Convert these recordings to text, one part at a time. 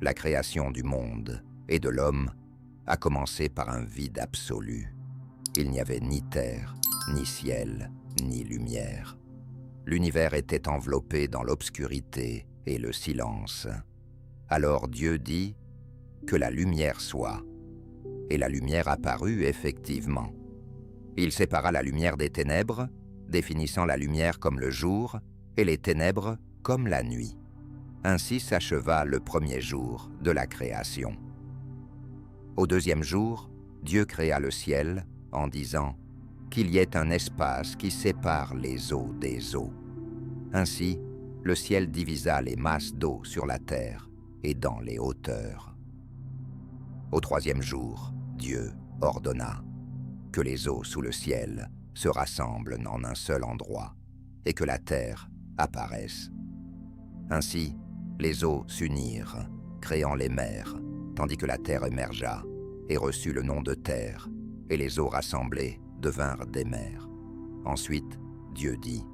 La création du monde et de l'homme a commencé par un vide absolu. Il n'y avait ni terre, ni ciel, ni lumière. L'univers était enveloppé dans l'obscurité et le silence. Alors Dieu dit que la lumière soit. Et la lumière apparut effectivement. Il sépara la lumière des ténèbres, définissant la lumière comme le jour et les ténèbres comme la nuit. Ainsi s'acheva le premier jour de la création. Au deuxième jour, Dieu créa le ciel en disant qu'il y ait un espace qui sépare les eaux des eaux. Ainsi, le ciel divisa les masses d'eau sur la terre et dans les hauteurs. Au troisième jour, Dieu ordonna que les eaux sous le ciel se rassemblent en un seul endroit et que la terre apparaisse. Ainsi, les eaux s'unirent, créant les mers, tandis que la terre émergea et reçut le nom de terre, et les eaux rassemblées devinrent des mers. Ensuite, Dieu dit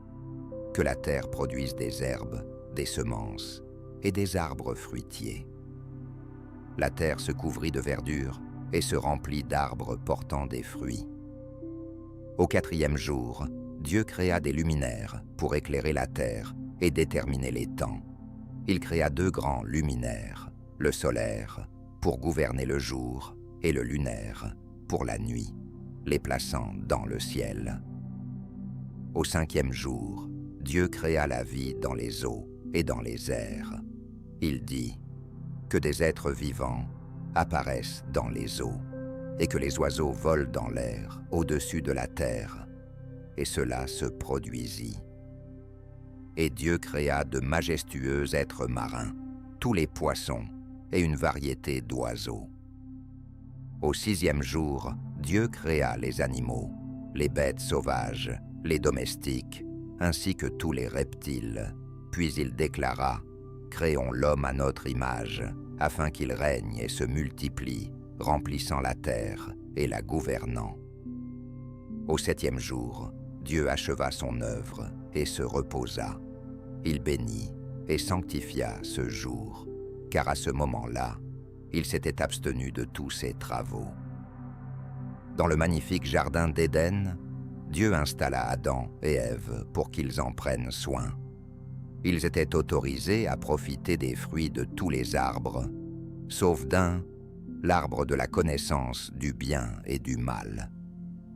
que la terre produise des herbes, des semences et des arbres fruitiers. La terre se couvrit de verdure et se remplit d'arbres portant des fruits. Au quatrième jour, Dieu créa des luminaires pour éclairer la terre et déterminer les temps. Il créa 2 grands luminaires, le solaire pour gouverner le jour et le lunaire pour la nuit, les plaçant dans le ciel. Au cinquième jour, Dieu créa la vie dans les eaux et dans les airs. Il dit que des êtres vivants apparaissent dans les eaux et que les oiseaux volent dans l'air au-dessus de la terre. Et cela se produisit. Et Dieu créa de majestueux êtres marins, tous les poissons et une variété d'oiseaux. Au sixième jour, Dieu créa les animaux, les bêtes sauvages, les domestiques, ainsi que tous les reptiles. Puis il déclara « Créons l'homme à notre image, afin qu'il règne et se multiplie, remplissant la terre et la gouvernant. » Au septième jour, Dieu acheva son œuvre et se reposa. Il bénit et sanctifia ce jour, car à ce moment-là, il s'était abstenu de tous ses travaux. Dans le magnifique jardin d'Éden, Dieu installa Adam et Ève pour qu'ils en prennent soin. Ils étaient autorisés à profiter des fruits de tous les arbres, sauf d'un, l'arbre de la connaissance du bien et du mal.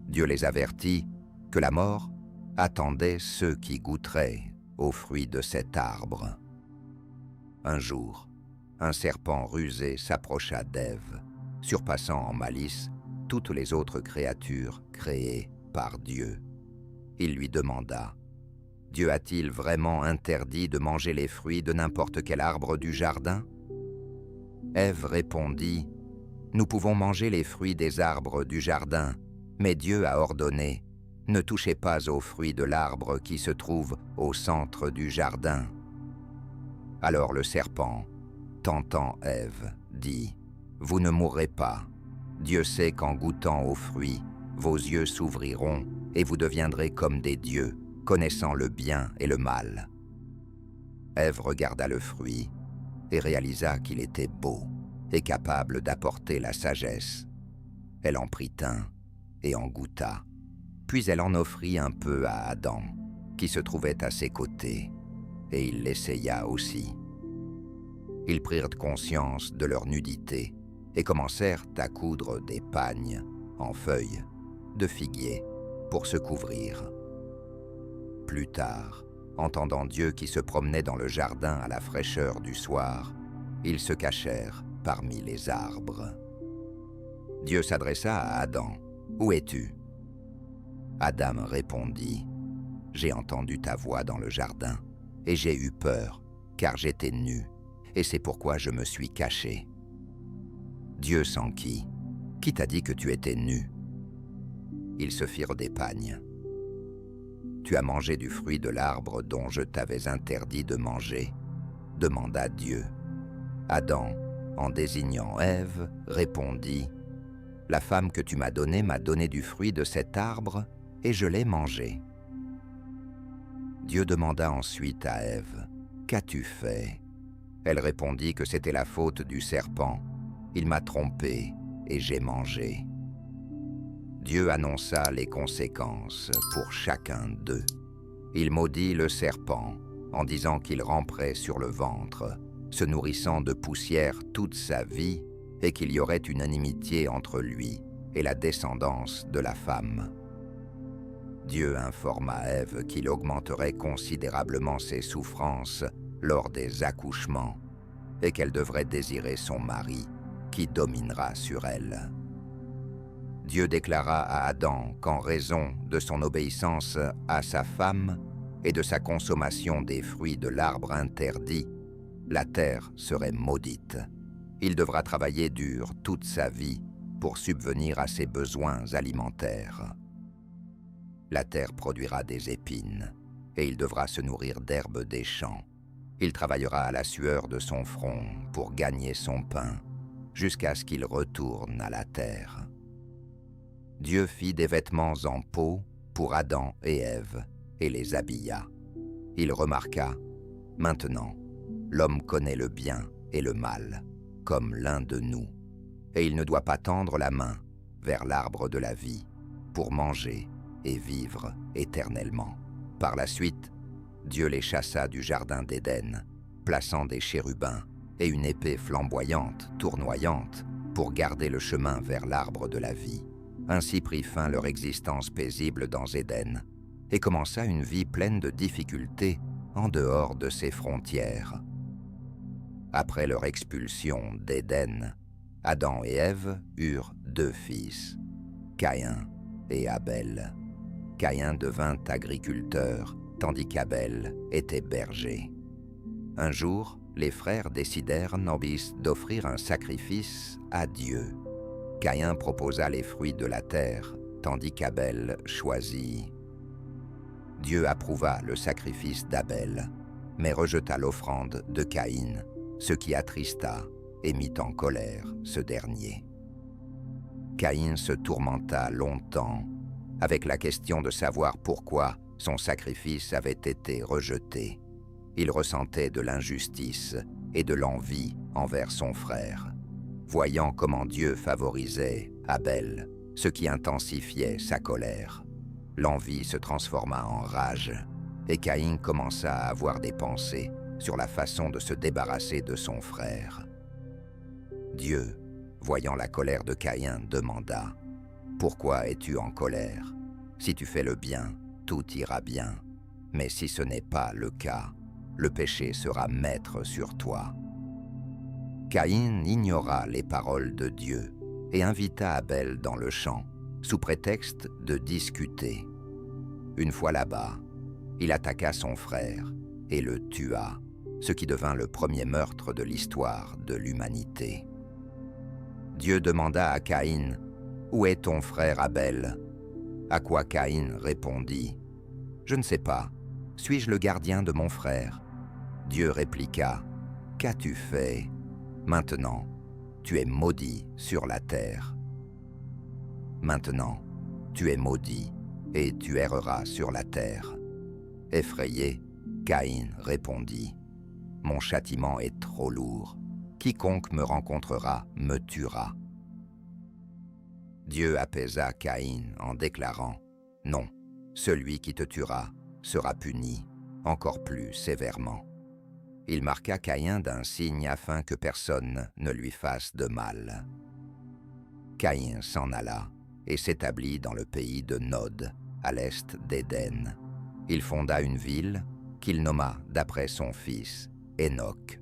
Dieu les avertit que la mort attendait ceux qui goûteraient aux fruits de cet arbre. Un jour, un serpent rusé s'approcha d'Ève, surpassant en malice toutes les autres créatures créées par Dieu. Il lui demanda « Dieu a-t-il vraiment interdit de manger les fruits de n'importe quel arbre du jardin ?» Ève répondit « Nous pouvons manger les fruits des arbres du jardin, mais Dieu a ordonné « Ne touchez pas aux fruits de l'arbre qui se trouve au centre du jardin. » Alors le serpent, tentant Ève, dit « Vous ne mourrez pas. Dieu sait qu'en goûtant aux fruits, vos yeux s'ouvriront et vous deviendrez comme des dieux, connaissant le bien et le mal. » Ève regarda le fruit et réalisa qu'il était beau et capable d'apporter la sagesse. Elle en prit un et en goûta. Puis elle en offrit un peu à Adam, qui se trouvait à ses côtés, et il l'essaya aussi. Ils prirent conscience de leur nudité et commencèrent à coudre des pagnes en feuilles de figuier pour se couvrir. Plus tard, entendant Dieu qui se promenait dans le jardin à la fraîcheur du soir, ils se cachèrent parmi les arbres. Dieu s'adressa à Adam. « Où es-tu » Adam répondit « J'ai entendu ta voix dans le jardin, et j'ai eu peur, car j'étais nu, et c'est pourquoi je me suis caché. » Dieu s'enquit. « Qui t'a dit que tu étais nu » Ils se firent des pagnes. « Tu as mangé du fruit de l'arbre dont je t'avais interdit de manger » demanda Dieu. Adam, en désignant Ève, répondit « La femme que tu m'as donnée m'a donné du fruit de cet arbre, et je l'ai mangé. » Dieu demanda ensuite à Ève « Qu'as-tu fait » Elle répondit que c'était la faute du serpent. Il m'a trompé et j'ai mangé. Dieu annonça les conséquences pour chacun d'eux. Il maudit le serpent en disant qu'il ramperait sur le ventre, se nourrissant de poussière toute sa vie, et qu'il y aurait une inimitié entre lui et la descendance de la femme. Dieu informa Ève qu'il augmenterait considérablement ses souffrances lors des accouchements et qu'elle devrait désirer son mari, qui dominera sur elle. Dieu déclara à Adam qu'en raison de son obéissance à sa femme et de sa consommation des fruits de l'arbre interdit, la terre serait maudite. Il devra travailler dur toute sa vie pour subvenir à ses besoins alimentaires. La terre produira des épines, et il devra se nourrir d'herbes des champs. Il travaillera à la sueur de son front pour gagner son pain, jusqu'à ce qu'il retourne à la terre. Dieu fit des vêtements en peau pour Adam et Ève, et les habilla. Il remarqua, « Maintenant, l'homme connaît le bien et le mal, comme l'un de nous, et il ne doit pas tendre la main vers l'arbre de la vie pour manger et vivre éternellement. » Par la suite, Dieu les chassa du jardin d'Éden, plaçant des chérubins et une épée flamboyante, tournoyante, pour garder le chemin vers l'arbre de la vie. Ainsi prit fin leur existence paisible dans Éden, et commença une vie pleine de difficultés en dehors de ses frontières. Après leur expulsion d'Éden, Adam et Ève eurent 2 fils, Caïn et Abel. Caïn devint agriculteur, tandis qu'Abel était berger. Un jour, les frères décidèrent d'offrir un sacrifice à Dieu. Caïn proposa les fruits de la terre, tandis qu'Abel choisit. Dieu approuva le sacrifice d'Abel, mais rejeta l'offrande de Caïn, ce qui attrista et mit en colère ce dernier. Caïn se tourmenta longtemps avec la question de savoir pourquoi son sacrifice avait été rejeté. Il ressentait de l'injustice et de l'envie envers son frère, voyant comment Dieu favorisait Abel, ce qui intensifiait sa colère. L'envie se transforma en rage, et Caïn commença à avoir des pensées sur la façon de se débarrasser de son frère. Dieu, voyant la colère de Caïn, demanda « Pourquoi es-tu en colère? Si tu fais le bien, tout ira bien. Mais si ce n'est pas le cas, le péché sera maître sur toi. » Caïn ignora les paroles de Dieu et invita Abel dans le champ, sous prétexte de discuter. Une fois là-bas, il attaqua son frère et le tua, ce qui devint le premier meurtre de l'histoire de l'humanité. Dieu demanda à Caïn « Où est ton frère Abel ?» À quoi Caïn répondit « Je ne sais pas, suis-je le gardien de mon frère ?» Dieu répliqua « Qu'as-tu fait? Maintenant, tu es maudit sur la terre. Maintenant, tu es maudit et tu erreras sur la terre. » Effrayé, Caïn répondit « Mon châtiment est trop lourd. Quiconque me rencontrera me tuera. » Dieu apaisa Caïn en déclarant « Non, celui qui te tuera sera puni encore plus sévèrement. » Il marqua Caïn d'un signe afin que personne ne lui fasse de mal. Caïn s'en alla et s'établit dans le pays de Nod, à l'est d'Éden. Il fonda une ville qu'il nomma d'après son fils, Hénoc.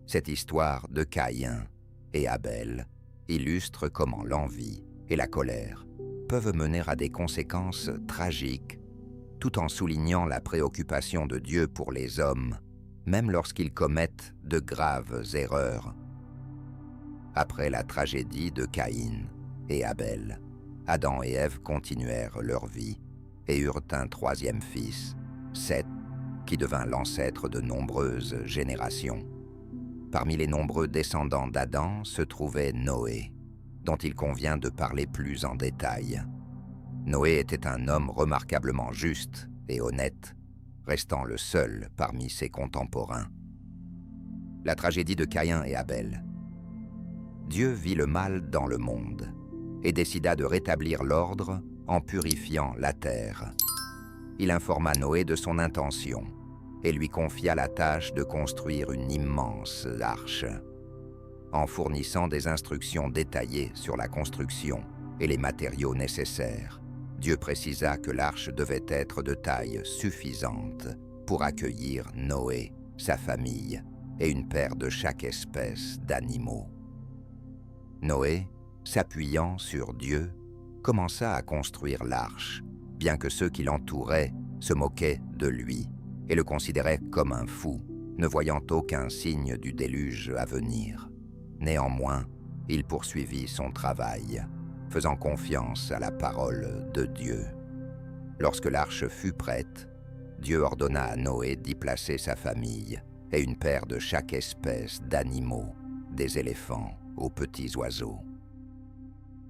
Cette histoire de Caïn et Abel illustre comment l'envie et la colère peuvent mener à des conséquences tragiques, tout en soulignant la préoccupation de Dieu pour les hommes, même lorsqu'ils commettent de graves erreurs. Après la tragédie de Caïn et Abel, Adam et Ève continuèrent leur vie et eurent un 3e fils, Seth, qui devint l'ancêtre de nombreuses générations. Parmi les nombreux descendants d'Adam se trouvait Noé, dont il convient de parler plus en détail. Noé était un homme remarquablement juste et honnête, restant le seul parmi ses contemporains. la tragédie de Caïn et Abel. Dieu vit le mal dans le monde et décida de rétablir l'ordre en purifiant la terre. Il informa Noé de son intention et lui confia la tâche de construire une immense arche. En fournissant des instructions détaillées sur la construction et les matériaux nécessaires, Dieu précisa que l'arche devait être de taille suffisante pour accueillir Noé, sa famille et une paire de chaque espèce d'animaux. Noé, s'appuyant sur Dieu, commença à construire l'arche, bien que ceux qui l'entouraient se moquaient de lui et le considéraient comme un fou, ne voyant aucun signe du déluge à venir. Néanmoins, il poursuivit son travail, faisant confiance à la parole de Dieu. Lorsque l'arche fut prête, Dieu ordonna à Noé d'y placer sa famille et une paire de chaque espèce d'animaux, des éléphants aux petits oiseaux.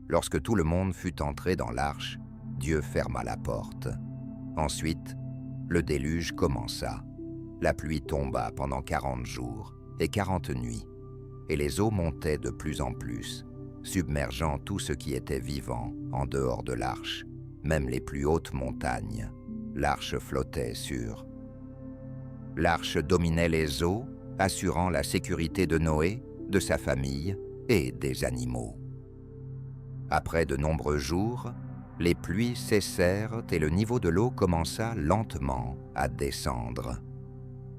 Lorsque tout le monde fut entré dans l'arche, Dieu ferma la porte. Ensuite, le déluge commença. La pluie tomba pendant 40 jours et 40 nuits, et les eaux montaient de plus en plus, submergeant tout ce qui était vivant en dehors de l'arche, même les plus hautes montagnes. L'arche flottait sur. L'arche dominait les eaux, assurant la sécurité de Noé, de sa famille et des animaux. Après de nombreux jours, les pluies cessèrent et le niveau de l'eau commença lentement à descendre.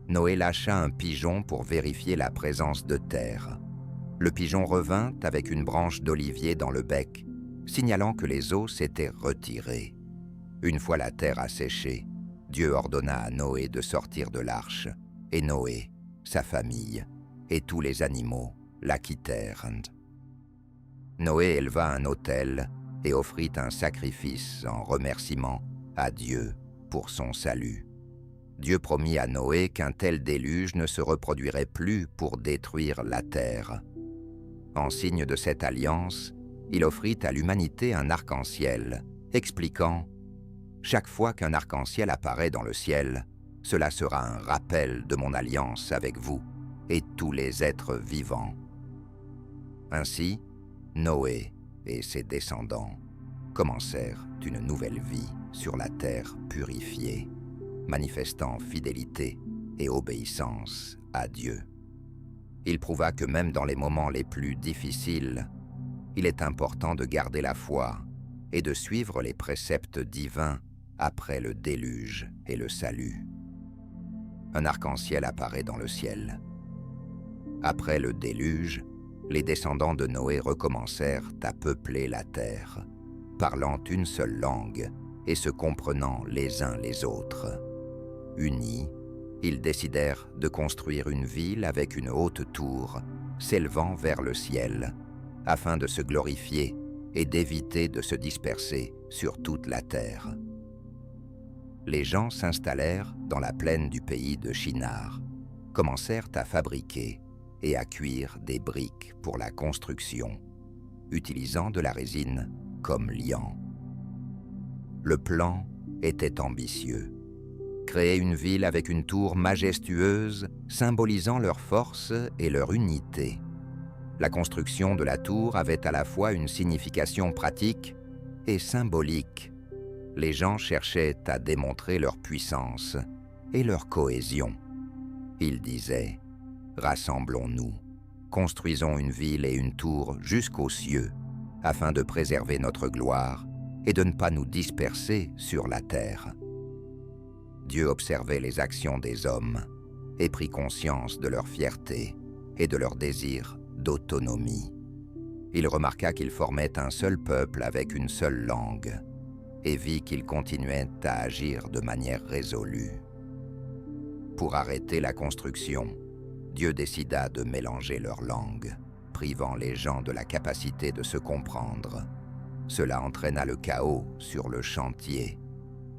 Noé lâcha un pigeon pour vérifier la présence de terre. Le pigeon revint avec une branche d'olivier dans le bec, signalant que les eaux s'étaient retirées. Une fois la terre asséchée, Dieu ordonna à Noé de sortir de l'arche, et Noé, sa famille et tous les animaux la quittèrent. Noé éleva un autel et offrit un sacrifice en remerciement à Dieu pour son salut. Dieu promit à Noé qu'un tel déluge ne se reproduirait plus pour détruire la terre. En signe de cette alliance, il offrit à l'humanité un arc-en-ciel, expliquant « Chaque fois qu'un arc-en-ciel apparaît dans le ciel, cela sera un rappel de mon alliance avec vous et tous les êtres vivants. » Ainsi, Noé et ses descendants commencèrent une nouvelle vie sur la terre purifiée, manifestant fidélité et obéissance à Dieu. Il prouva que même dans les moments les plus difficiles, il est important de garder la foi et de suivre les préceptes divins après le déluge et le salut. Un arc-en-ciel apparaît dans le ciel. Après le déluge, les descendants de Noé recommencèrent à peupler la terre, parlant une seule langue et se comprenant les uns les autres. Unis, ils décidèrent de construire une ville avec une haute tour s'élevant vers le ciel, afin de se glorifier et d'éviter de se disperser sur toute la terre. Les gens s'installèrent dans la plaine du pays de Shinar, commencèrent à fabriquer et à cuire des briques pour la construction, utilisant de la résine comme liant. Le plan était ambitieux. Créer une ville avec une tour majestueuse symbolisant leur force et leur unité. La construction de la tour avait à la fois une signification pratique et symbolique. Les gens cherchaient à démontrer leur puissance et leur cohésion. Ils disaient « Rassemblons-nous, construisons une ville et une tour jusqu'aux cieux, afin de préserver notre gloire et de ne pas nous disperser sur la terre. » Dieu observait les actions des hommes et prit conscience de leur fierté et de leur désir d'autonomie. Il remarqua qu'ils formaient un seul peuple avec une seule langue et vit qu'ils continuaient à agir de manière résolue. Pour arrêter la construction, Dieu décida de mélanger leurs langues, privant les gens de la capacité de se comprendre. Cela entraîna le chaos sur le chantier.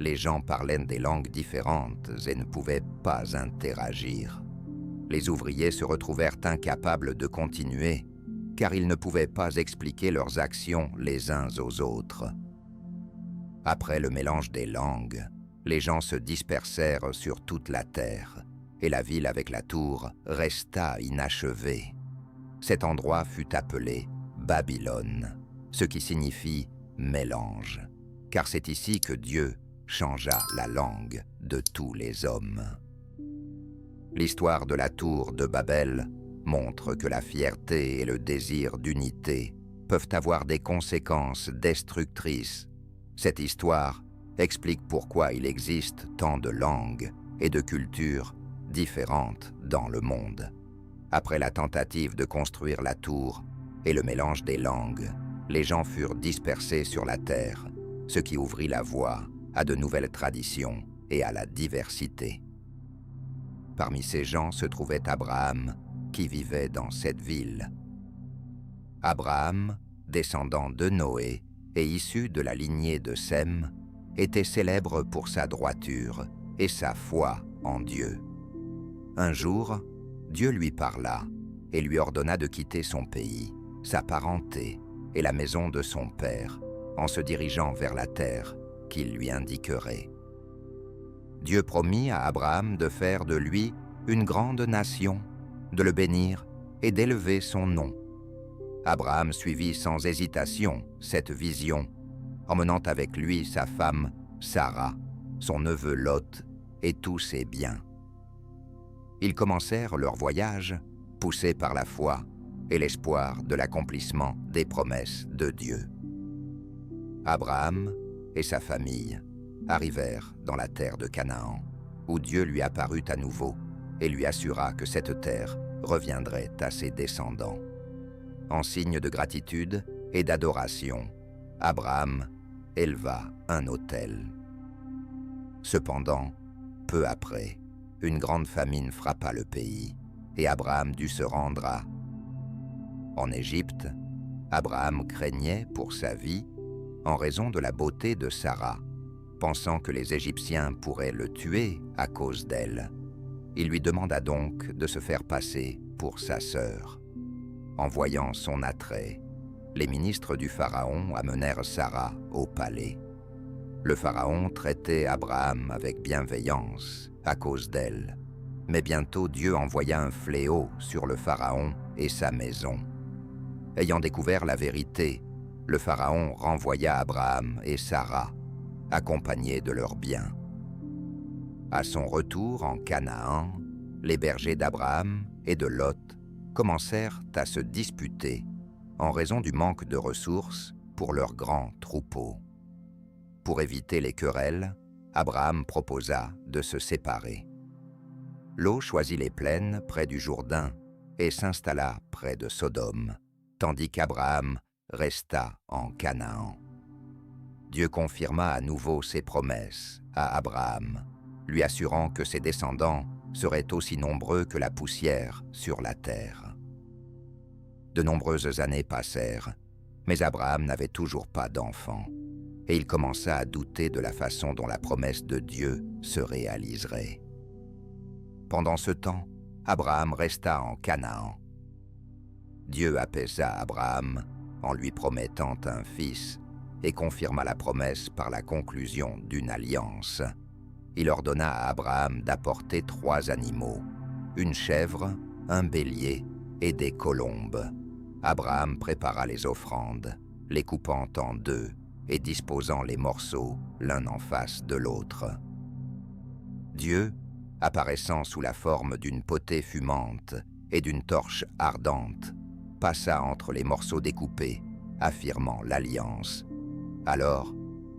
Les gens parlaient des langues différentes et ne pouvaient pas interagir. Les ouvriers se retrouvèrent incapables de continuer, car ils ne pouvaient pas expliquer leurs actions les uns aux autres. Après le mélange des langues, les gens se dispersèrent sur toute la terre, et la ville avec la tour resta inachevée. Cet endroit fut appelé Babylone, ce qui signifie « mélange », car c'est ici que Dieu changea la langue de tous les hommes. L'histoire de la tour de Babel montre que la fierté et le désir d'unité peuvent avoir des conséquences destructrices. Cette histoire explique pourquoi il existe tant de langues et de cultures différentes dans le monde. Après la tentative de construire la tour et le mélange des langues, les gens furent dispersés sur la terre, ce qui ouvrit la voie à de nouvelles traditions et à la diversité. Parmi ces gens se trouvait Abraham, qui vivait dans cette ville. Abraham, descendant de Noé et issu de la lignée de Sem, était célèbre pour sa droiture et sa foi en Dieu. Un jour, Dieu lui parla et lui ordonna de quitter son pays, sa parenté et la maison de son père, en se dirigeant vers la terre qu'il lui indiquerait. Dieu promit à Abraham de faire de lui une grande nation, de le bénir et d'élever son nom. Abraham suivit sans hésitation cette vision, emmenant avec lui sa femme Sarah, son neveu Lot et tous ses biens. Ils commencèrent leur voyage, poussés par la foi et l'espoir de l'accomplissement des promesses de Dieu. Abraham et sa famille arrivèrent dans la terre de Canaan, où Dieu lui apparut à nouveau et lui assura que cette terre reviendrait à ses descendants. En signe de gratitude et d'adoration, Abraham éleva un autel. Cependant, peu après, une grande famine frappa le pays et Abraham dut se rendre en Égypte. Abraham craignait pour sa vie en raison de la beauté de Sarah, pensant que les Égyptiens pourraient le tuer à cause d'elle. Il lui demanda donc de se faire passer pour sa sœur. En voyant son attrait, les ministres du Pharaon amenèrent Sarah au palais. Le Pharaon traitait Abraham avec bienveillance à cause d'elle, mais bientôt Dieu envoya un fléau sur le Pharaon et sa maison. Ayant découvert la vérité, le Pharaon renvoya Abraham et Sarah, accompagnés de leurs biens. À son retour en Canaan, les bergers d'Abraham et de Lot commencèrent à se disputer en raison du manque de ressources pour leurs grands troupeaux. Pour éviter les querelles, Abraham proposa de se séparer. Lot choisit les plaines près du Jourdain et s'installa près de Sodome, tandis qu'Abraham resta en Canaan. Dieu confirma à nouveau ses promesses à Abraham, lui assurant que ses descendants seraient aussi nombreux que la poussière sur la terre. De nombreuses années passèrent, mais Abraham n'avait toujours pas d'enfant, et il commença à douter de la façon dont la promesse de Dieu se réaliserait. Pendant ce temps, Abraham resta en Canaan. Dieu apaisa Abraham en lui promettant un fils et confirma la promesse par la conclusion d'une alliance. Il ordonna à Abraham d'apporter 3 animaux, une chèvre, un bélier et des colombes. Abraham prépara les offrandes, les coupant en 2 et disposant les morceaux l'un en face de l'autre. Dieu, apparaissant sous la forme d'une potée fumante et d'une torche ardente, passa entre les morceaux découpés, affirmant l'alliance. Alors,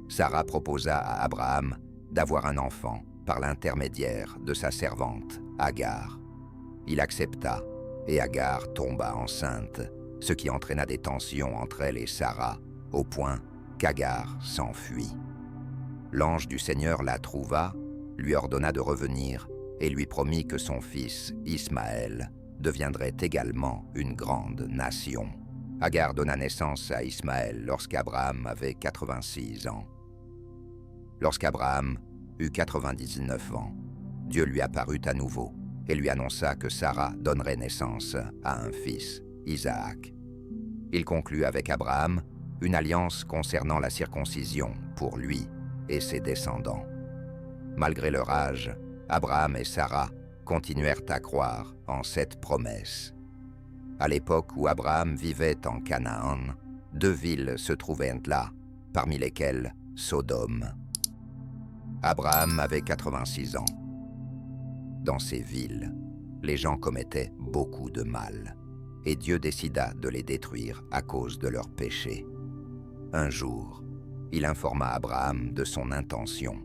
Sarah proposa à Abraham d'avoir un enfant par l'intermédiaire de sa servante, Agar. Il accepta, et Agar tomba enceinte, ce qui entraîna des tensions entre elle et Sarah, au point qu'Agar s'enfuit. L'ange du Seigneur la trouva, lui ordonna de revenir et lui promit que son fils, Ismaël, deviendrait également une grande nation. Agar donna naissance à Ismaël lorsqu'Abraham avait 86 ans. Lorsqu'Abraham eut 99 ans, Dieu lui apparut à nouveau et lui annonça que Sarah donnerait naissance à un fils, Isaac. Il conclut avec Abraham une alliance concernant la circoncision pour lui et ses descendants. Malgré leur âge, Abraham et Sarah continuèrent à croire en cette promesse. À l'époque où Abraham vivait en Canaan, 2 villes se trouvaient là, parmi lesquelles Sodome. Abraham avait 86 ans. Dans ces villes, les gens commettaient beaucoup de mal, et Dieu décida de les détruire à cause de leurs péchés. Un jour, il informa Abraham de son intention.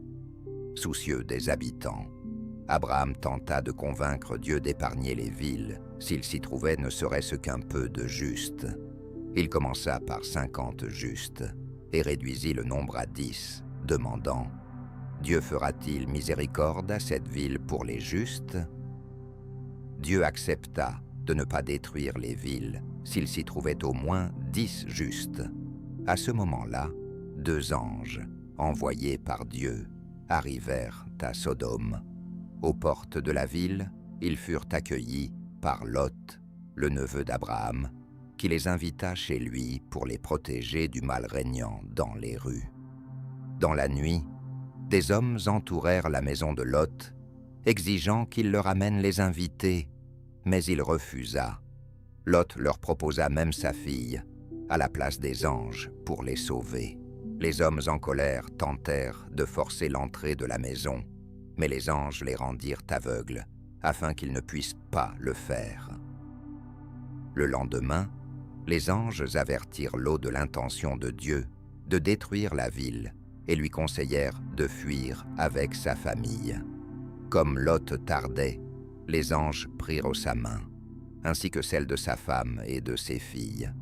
Soucieux des habitants, Abraham tenta de convaincre Dieu d'épargner les villes s'il s'y trouvait ne serait-ce qu'un peu de justes. Il commença par 50 justes et réduisit le nombre à 10, demandant « Dieu fera-t-il miséricorde à cette ville pour les justes ?» Dieu accepta de ne pas détruire les villes s'il s'y trouvait au moins 10 justes. À ce moment-là, 2 anges, envoyés par Dieu, arrivèrent à Sodome. Aux portes de la ville, ils furent accueillis par Lot, le neveu d'Abraham, qui les invita chez lui pour les protéger du mal régnant dans les rues. Dans la nuit, des hommes entourèrent la maison de Lot, exigeant qu'il leur amène les invités, mais il refusa. Lot leur proposa même sa fille, à la place des anges, pour les sauver. Les hommes en colère tentèrent de forcer l'entrée de la maison, mais les anges les rendirent aveugles, afin qu'ils ne puissent pas le faire. Le lendemain, les anges avertirent Lot de l'intention de Dieu de détruire la ville et lui conseillèrent de fuir avec sa famille. Comme Lot tardait, les anges prirent sa main, ainsi que celle de sa femme et de ses filles,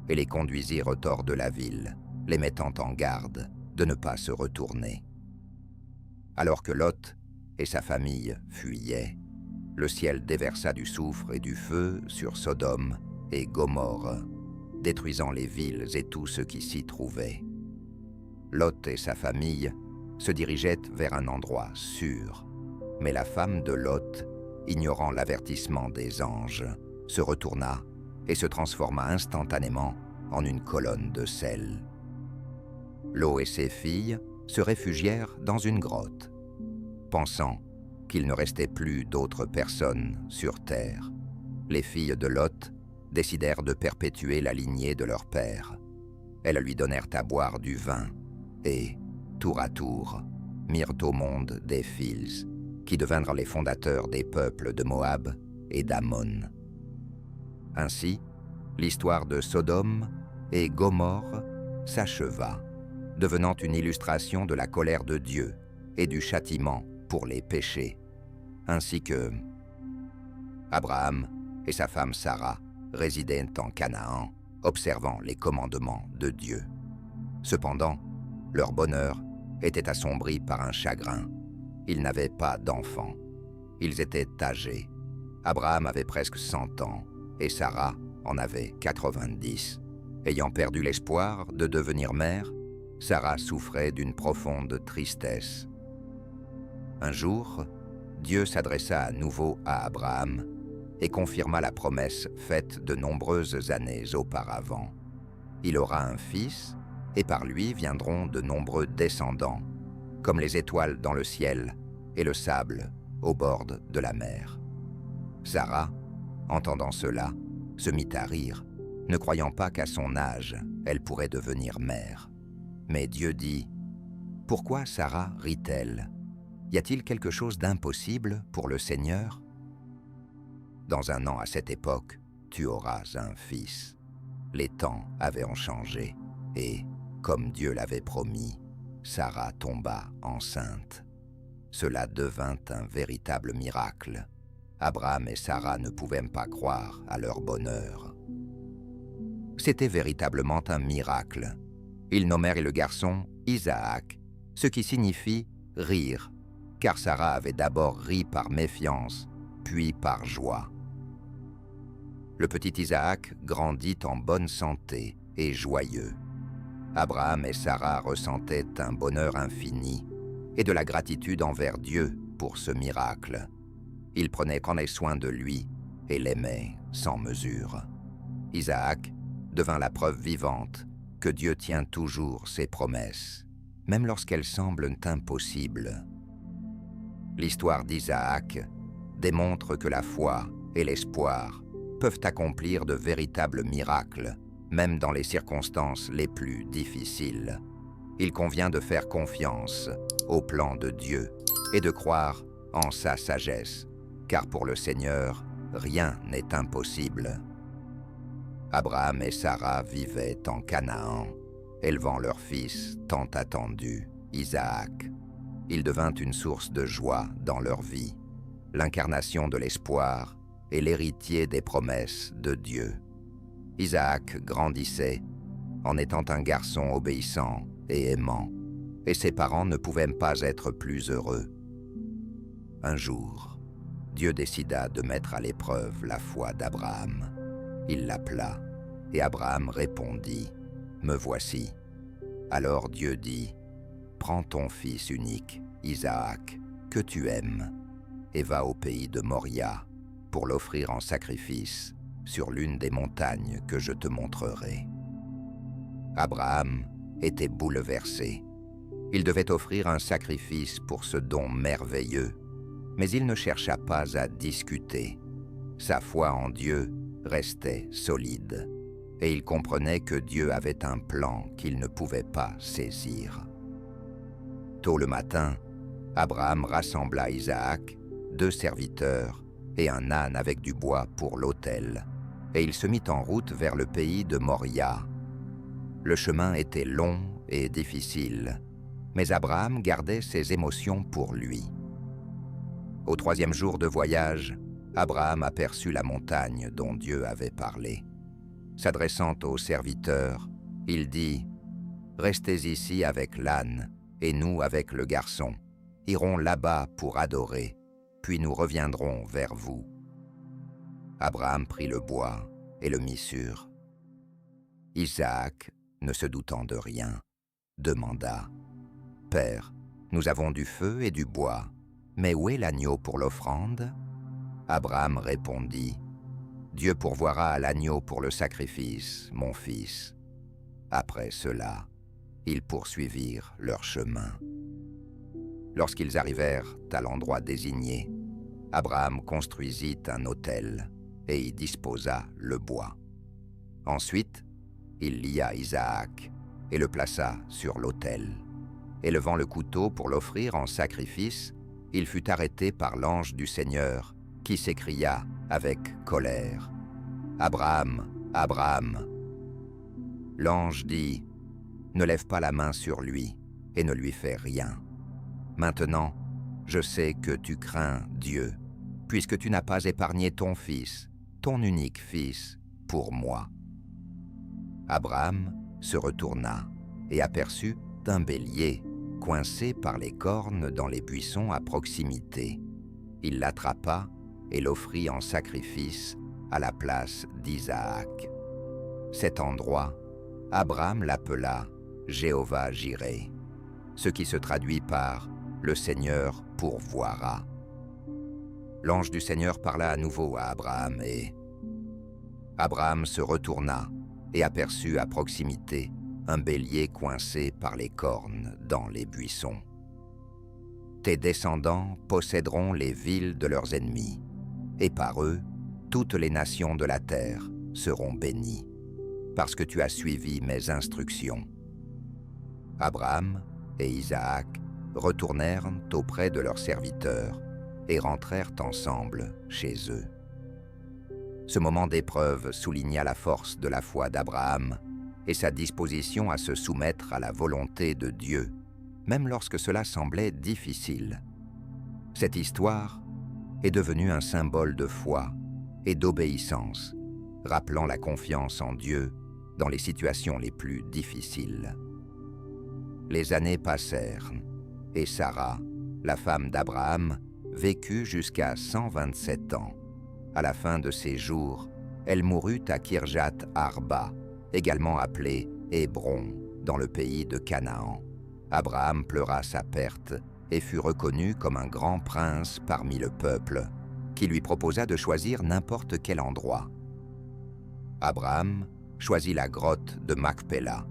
et les conduisirent hors de la ville, les mettant en garde de ne pas se retourner. Alors que Lot et sa famille fuyaient, le ciel déversa du soufre et du feu sur Sodome et Gomorrhe, détruisant les villes et tout ce qui s'y trouvait. Lot et sa famille se dirigeaient vers un endroit sûr, mais la femme de Lot, ignorant l'avertissement des anges, se retourna et se transforma instantanément en une colonne de sel. Lot et ses filles se réfugièrent dans une grotte, pensant qu'il ne restait plus d'autres personnes sur terre. Les filles de Lot décidèrent de perpétuer la lignée de leur père. Elles lui donnèrent à boire du vin et, tour à tour, mirent au monde des fils, qui devinrent les fondateurs des peuples de Moab et d'Ammon. Ainsi, l'histoire de Sodome et Gomorrhe s'acheva, devenant une illustration de la colère de Dieu et du châtiment pour les péchés, ainsi que Abraham et sa femme Sarah résidaient en Canaan, observant les commandements de Dieu. Cependant, leur bonheur était assombri par un chagrin. Ils n'avaient pas d'enfants. Ils étaient âgés. Abraham avait presque 100 ans et Sarah en avait 90. Ayant perdu l'espoir de devenir mère, Sarah souffrait d'une profonde tristesse. Un jour, Dieu s'adressa à nouveau à Abraham et confirma la promesse faite de nombreuses années auparavant. Il aura un fils, et par lui viendront de nombreux descendants, comme les étoiles dans le ciel et le sable au bord de la mer. Sarah, entendant cela, se mit à rire, ne croyant pas qu'à son âge, elle pourrait devenir mère. Mais Dieu dit « Pourquoi Sarah rit-elle ? Y a-t-il quelque chose d'impossible pour le Seigneur ? Dans 1 an à cette époque, tu auras un fils. » Les temps avaient changé, et, comme Dieu l'avait promis, Sarah tomba enceinte. Cela devint un véritable miracle. Abraham et Sarah ne pouvaient pas croire à leur bonheur. C'était véritablement un miracle. Ils nommèrent le garçon Isaac, ce qui signifie « rire », car Sarah avait d'abord ri par méfiance, puis par joie. Le petit Isaac grandit en bonne santé et joyeux. Abraham et Sarah ressentaient un bonheur infini et de la gratitude envers Dieu pour ce miracle. Ils prenaient soin de lui et l'aimaient sans mesure. Isaac devint la preuve vivante que Dieu tient toujours ses promesses, même lorsqu'elles semblent impossibles. L'histoire d'Isaac démontre que la foi et l'espoir peuvent accomplir de véritables miracles, même dans les circonstances les plus difficiles. Il convient de faire confiance au plan de Dieu et de croire en sa sagesse, car pour le Seigneur, rien n'est impossible. Abraham et Sarah vivaient en Canaan, élevant leur fils tant attendu, Isaac. Il devint une source de joie dans leur vie, l'incarnation de l'espoir et l'héritier des promesses de Dieu. Isaac grandissait en étant un garçon obéissant et aimant, et ses parents ne pouvaient pas être plus heureux. Un jour, Dieu décida de mettre à l'épreuve la foi d'Abraham. Il l'appela, et Abraham répondit, « Me voici ». Alors Dieu dit, « Prends ton fils unique, Isaac, que tu aimes, et va au pays de Moria pour l'offrir en sacrifice sur l'une des montagnes que je te montrerai. » Abraham était bouleversé. Il devait offrir un sacrifice pour ce don merveilleux, mais il ne chercha pas à discuter. Sa foi en Dieu restait solide, et il comprenait que Dieu avait un plan qu'il ne pouvait pas saisir. Tôt le matin, Abraham rassembla Isaac, 2 serviteurs et un âne avec du bois pour l'autel, et il se mit en route vers le pays de Moria. Le chemin était long et difficile, mais Abraham gardait ses émotions pour lui. Au 3e jour de voyage, Abraham aperçut la montagne dont Dieu avait parlé. S'adressant aux serviteurs, il dit, « Restez ici avec l'âne, et nous avec le garçon. Irons là-bas pour adorer, puis nous reviendrons vers vous. » Abraham prit le bois et le mit sur. Isaac, ne se doutant de rien, demanda, « Père, nous avons du feu et du bois, mais où est l'agneau pour l'offrande ?» Abraham répondit, « Dieu pourvoira à l'agneau pour le sacrifice, mon fils. » Après cela, ils poursuivirent leur chemin. Lorsqu'ils arrivèrent à l'endroit désigné, Abraham construisit un autel et y disposa le bois. Ensuite, il lia Isaac et le plaça sur l'autel. Élevant le couteau pour l'offrir en sacrifice, il fut arrêté par l'ange du Seigneur, qui s'écria avec colère, « Abraham, Abraham !» L'ange dit, « Ne lève pas la main sur lui et ne lui fais rien. Maintenant, je sais que tu crains Dieu, puisque tu n'as pas épargné ton fils, ton unique fils, pour moi. » Abraham se retourna et aperçut un bélier coincé par les cornes dans les buissons à proximité. Il l'attrapa et l'offrit en sacrifice à la place d'Isaac. Cet endroit, Abraham l'appela Jéhovah-Jireh, ce qui se traduit par « Le Seigneur pourvoira ». L'ange du Seigneur parla à nouveau à Abraham et Abraham se retourna et aperçut à proximité un bélier coincé par les cornes dans les buissons. « Tes descendants posséderont les villes de leurs ennemis, et par eux, toutes les nations de la terre seront bénies, parce que tu as suivi mes instructions. » Abraham et Isaac retournèrent auprès de leurs serviteurs et rentrèrent ensemble chez eux. Ce moment d'épreuve souligna la force de la foi d'Abraham et sa disposition à se soumettre à la volonté de Dieu, même lorsque cela semblait difficile. Cette histoire est devenue un symbole de foi et d'obéissance, rappelant la confiance en Dieu dans les situations les plus difficiles. Les années passèrent, et Sarah, la femme d'Abraham, vécut jusqu'à 127 ans. À la fin de ses jours, elle mourut à Kirjat Arba, également appelée Hébron, dans le pays de Canaan. Abraham pleura sa perte et fut reconnu comme un grand prince parmi le peuple, qui lui proposa de choisir n'importe quel endroit. Abraham choisit la grotte de Macpéla,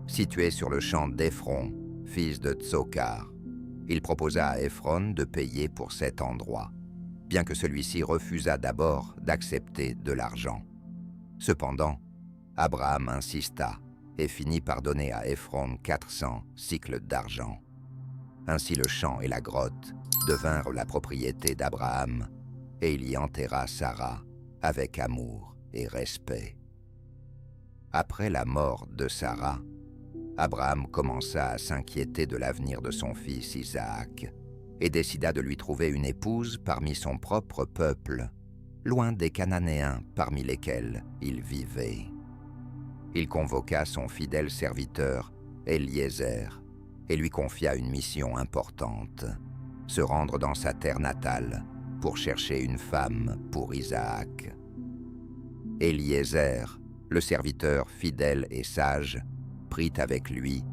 située sur le champ d'Éphron, fils de Tsokar. Il proposa à Éphron de payer pour cet endroit. bien que celui-ci refusa d'abord d'accepter de l'argent. Cependant, Abraham insista et finit par donner à Ephron 400 cycles d'argent. Ainsi le champ et la grotte devinrent la propriété d'Abraham, et il y enterra Sarah avec amour et respect. Après la mort de Sarah, Abraham commença à s'inquiéter de l'avenir de son fils Isaac et décida de lui trouver une épouse parmi son propre peuple, loin des Cananéens parmi lesquels il vivait. Il convoqua son fidèle serviteur Eliezer et lui confia une mission importante, se rendre dans sa terre natale pour chercher une femme pour Isaac. Eliezer, le serviteur fidèle et sage, prit avec lui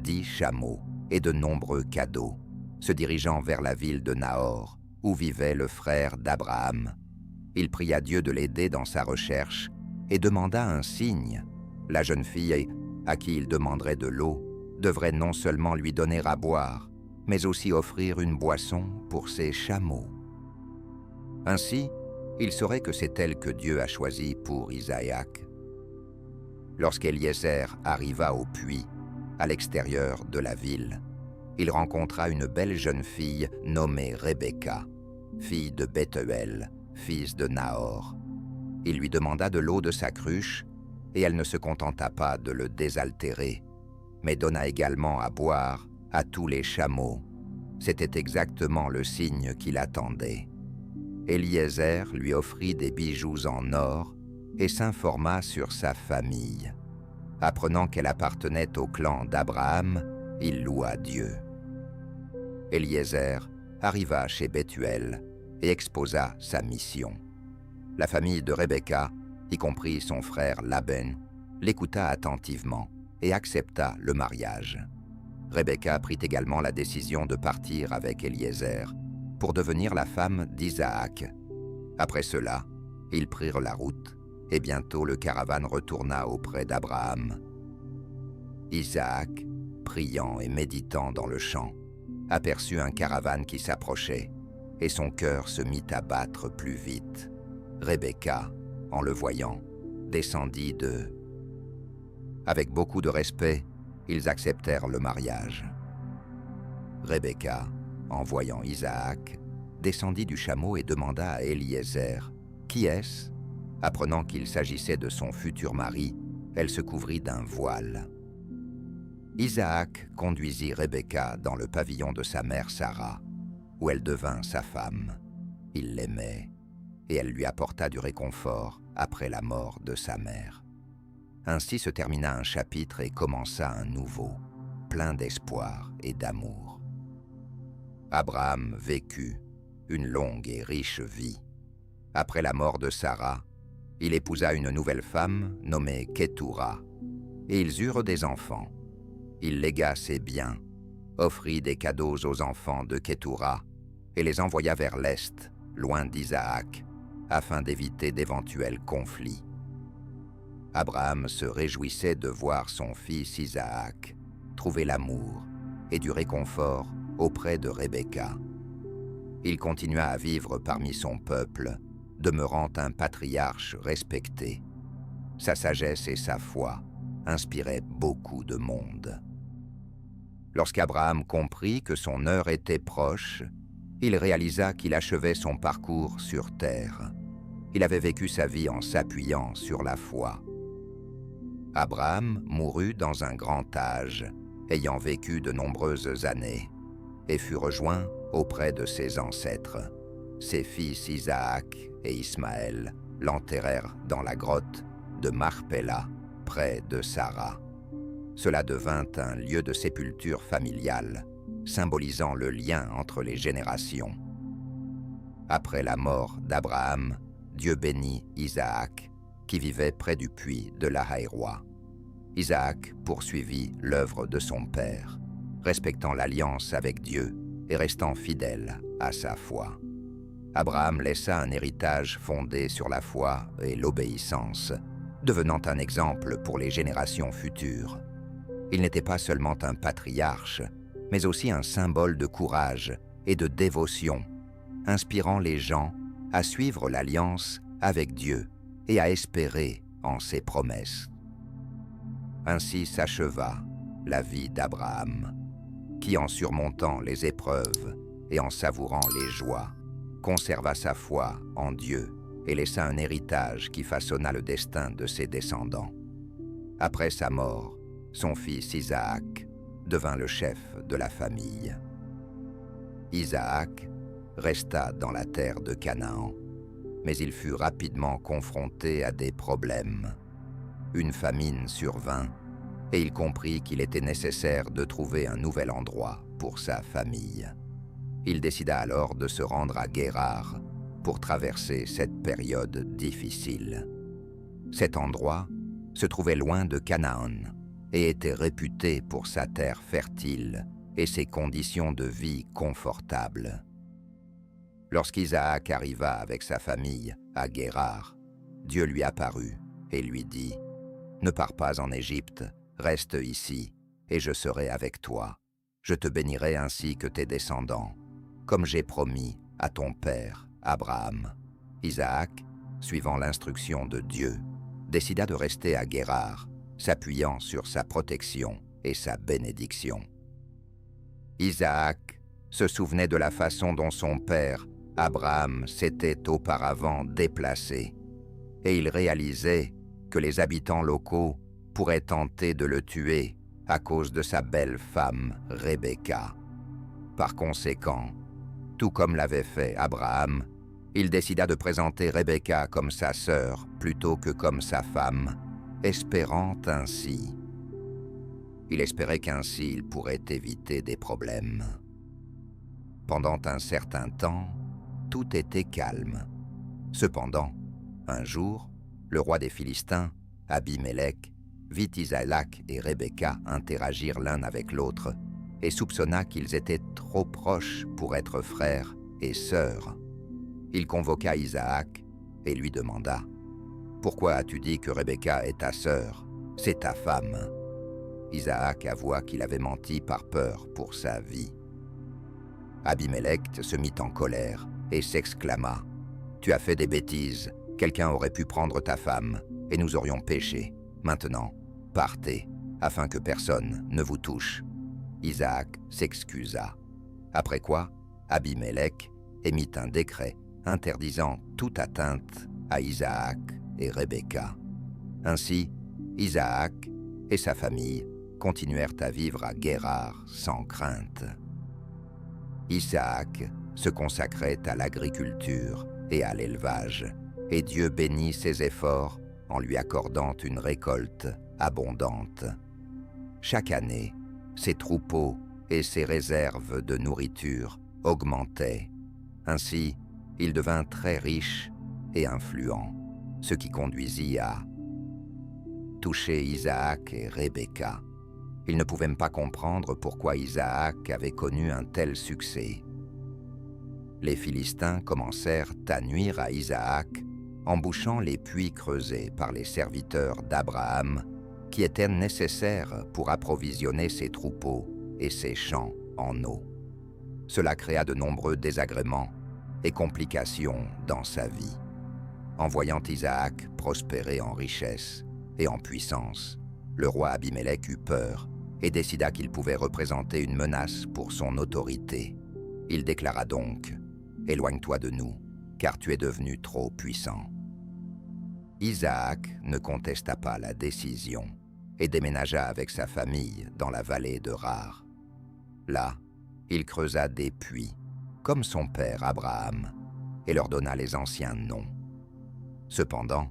10 chameaux et de nombreux cadeaux, se dirigeant vers la ville de Nahor, où vivait le frère d'Abraham. Il pria Dieu de l'aider dans sa recherche et demanda un signe. La jeune fille, à qui il demanderait de l'eau, devrait non seulement lui donner à boire, mais aussi offrir une boisson pour ses chameaux. Ainsi, il saurait que c'est elle que Dieu a choisie pour Isaac. Lorsqu'Eliezer arriva au puits, à l'extérieur de la ville, il rencontra une belle jeune fille nommée Rebecca, fille de Bethuel, fils de Nahor. Il lui demanda de l'eau de sa cruche, et elle ne se contenta pas de le désaltérer, mais donna également à boire à tous les chameaux. C'était exactement le signe qu'il attendait. Eliezer lui offrit des bijoux en or et s'informa sur sa famille. Apprenant qu'elle appartenait au clan d'Abraham, il loua Dieu. Eliezer arriva chez Bethuel et exposa sa mission. La famille de Rebecca, y compris son frère Laban, l'écouta attentivement et accepta le mariage. Rebecca prit également la décision de partir avec Eliezer pour devenir la femme d'Isaac. Après cela, ils prirent la route et bientôt le caravane retourna auprès d'Abraham. Isaac, priant et méditant dans le champ, aperçut un caravane qui s'approchait et son cœur se mit à battre plus vite. Rebecca, en le voyant, descendit d'eux. Avec beaucoup de respect, ils acceptèrent le mariage. Rebecca, en voyant Isaac, descendit du chameau et demanda à Eliezer « Qui est-ce » Apprenant qu'il s'agissait de son futur mari, elle se couvrit d'un voile. Isaac conduisit Rebecca dans le pavillon de sa mère Sarah, où elle devint sa femme. Il l'aimait, et elle lui apporta du réconfort après la mort de sa mère. Ainsi se termina un chapitre et commença un nouveau, plein d'espoir et d'amour. Abraham vécut une longue et riche vie. Après la mort de Sarah, il épousa une nouvelle femme nommée Ketura, et ils eurent des enfants. Il légua ses biens, offrit des cadeaux aux enfants de Ketura et les envoya vers l'est, loin d'Isaac, afin d'éviter d'éventuels conflits. Abraham se réjouissait de voir son fils Isaac trouver l'amour et du réconfort auprès de Rebecca. Il continua à vivre parmi son peuple, demeurant un patriarche respecté. Sa sagesse et sa foi inspiraient beaucoup de monde. Lorsqu'Abraham comprit que son heure était proche, il réalisa qu'il achevait son parcours sur terre. Il avait vécu sa vie en s'appuyant sur la foi. Abraham mourut dans un grand âge, ayant vécu de nombreuses années, et fut rejoint auprès de ses ancêtres. Ses fils Isaac et Ismaël l'enterrèrent dans la grotte de Marpella, près de Sarah. Cela devint un lieu de sépulture familiale, symbolisant le lien entre les générations. Après la mort d'Abraham, Dieu bénit Isaac, qui vivait près du puits de Lahaïrois. Isaac poursuivit l'œuvre de son père, respectant l'alliance avec Dieu et restant fidèle à sa foi. Abraham laissa un héritage fondé sur la foi et l'obéissance, devenant un exemple pour les générations futures. Il n'était pas seulement un patriarche, mais aussi un symbole de courage et de dévotion, inspirant les gens à suivre l'alliance avec Dieu et à espérer en ses promesses. Ainsi s'acheva la vie d'Abraham, qui en surmontant les épreuves et en savourant les joies, conserva sa foi en Dieu et laissa un héritage qui façonna le destin de ses descendants. Après sa mort, son fils Isaac devint le chef de la famille. Isaac resta dans la terre de Canaan, mais il fut rapidement confronté à des problèmes. Une famine survint et il comprit qu'il était nécessaire de trouver un nouvel endroit pour sa famille. Il décida alors de se rendre à Guérar pour traverser cette période difficile. Cet endroit se trouvait loin de Canaan et était réputé pour sa terre fertile et ses conditions de vie confortables. Lorsqu'Isaac arriva avec sa famille à Guérar, Dieu lui apparut et lui dit « Ne pars pas en Égypte, reste ici, et je serai avec toi. Je te bénirai ainsi que tes descendants, comme j'ai promis à ton père Abraham. » Isaac, suivant l'instruction de Dieu, décida de rester à Guérar, s'appuyant sur sa protection et sa bénédiction. Isaac se souvenait de la façon dont son père Abraham s'était auparavant déplacé, et il réalisait que les habitants locaux pourraient tenter de le tuer à cause de sa belle femme Rebecca. Par conséquent, tout comme l'avait fait Abraham, il décida de présenter Rebecca comme sa sœur plutôt que comme sa femme, espérant ainsi. Il espérait qu'ainsi il pourrait éviter des problèmes. Pendant un certain temps, tout était calme. Cependant, un jour, le roi des Philistins, Abimélec, vit Isaac et Rebecca interagir l'un avec l'autre et soupçonna qu'ils étaient trop proches pour être frères et sœurs. Il convoqua Isaac et lui demanda « Pourquoi as-tu dit que Rebecca est ta sœur? C'est ta femme. » Isaac avoua qu'il avait menti par peur pour sa vie. Abimélec se mit en colère et s'exclama « Tu as fait des bêtises, quelqu'un aurait pu prendre ta femme, et nous aurions péché. Maintenant, partez, afin que personne ne vous touche. » Isaac s'excusa. Après quoi, Abimélec émit un décret interdisant toute atteinte à Isaac et Rebecca. Ainsi, Isaac et sa famille continuèrent à vivre à Guérar sans crainte. Isaac se consacrait à l'agriculture et à l'élevage, et Dieu bénit ses efforts en lui accordant une récolte abondante. Chaque année, ses troupeaux et ses réserves de nourriture augmentaient. Ainsi, il devint très riche et influent, ce qui conduisit à toucher Isaac et Rebecca. Ils ne pouvaient pas comprendre pourquoi Isaac avait connu un tel succès. Les Philistins commencèrent à nuire à Isaac en bouchant les puits creusés par les serviteurs d'Abraham qui étaient nécessaires pour approvisionner ses troupeaux et ses champs en eau. Cela créa de nombreux désagréments et complications dans sa vie. En voyant Isaac prospérer en richesse et en puissance, le roi Abimélec eut peur et décida qu'il pouvait représenter une menace pour son autorité. Il déclara donc « Éloigne-toi de nous, car tu es devenu trop puissant. » Isaac ne contesta pas la décision et déménagea avec sa famille dans la vallée de Rar. Là, il creusa des puits, comme son père Abraham, et leur donna les anciens noms. Cependant,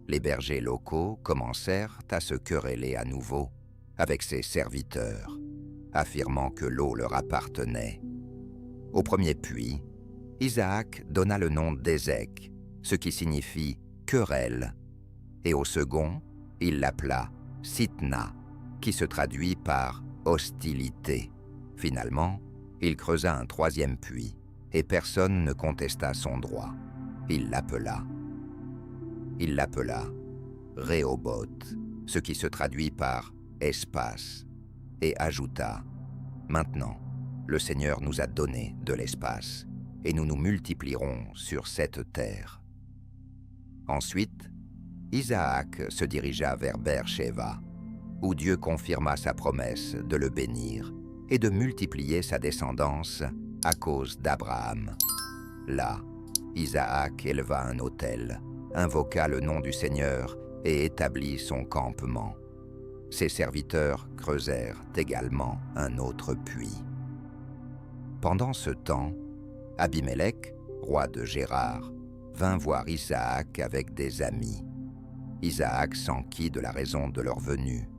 les bergers locaux commencèrent à se quereller à nouveau avec ses serviteurs, affirmant que l'eau leur appartenait. Au premier puits, Isaac donna le nom d'Ézek, ce qui signifie « querelle », et au second, il l'appela Sitna, qui se traduit par « hostilité ». Finalement, il creusa un troisième puits, et personne ne contesta son droit. Il l'appela Rehoboth, ce qui se traduit par « espace », et ajouta « Maintenant, le Seigneur nous a donné de l'espace, et nous nous multiplierons sur cette terre. » Ensuite, Isaac se dirigea vers Beer-Sheva, où Dieu confirma sa promesse de le bénir et de multiplier sa descendance à cause d'Abraham. Là, Isaac éleva un autel, invoqua le nom du Seigneur et établit son campement. Ses serviteurs creusèrent également un autre puits. Pendant ce temps, Abimélec, roi de Gérar, vint voir Isaac avec des amis. Isaac s'enquit de la raison de leur venue,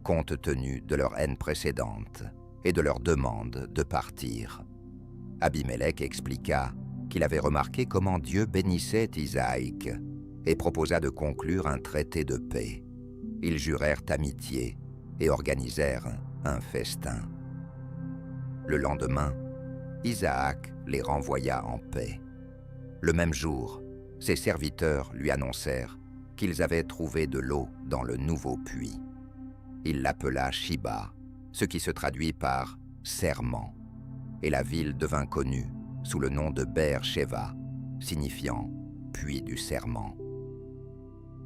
compte tenu de leur haine précédente et de leur demande de partir. Abimélec expliqua qu'il avait remarqué comment Dieu bénissait Isaac et proposa de conclure un traité de paix. Ils jurèrent amitié et organisèrent un festin. Le lendemain, Isaac les renvoya en paix. Le même jour, ses serviteurs lui annoncèrent qu'ils avaient trouvé de l'eau dans le nouveau puits. Il l'appela Shiba, ce qui se traduit par « serment », et la ville devint connue sous le nom de Beer-Sheva, signifiant « puits du serment ».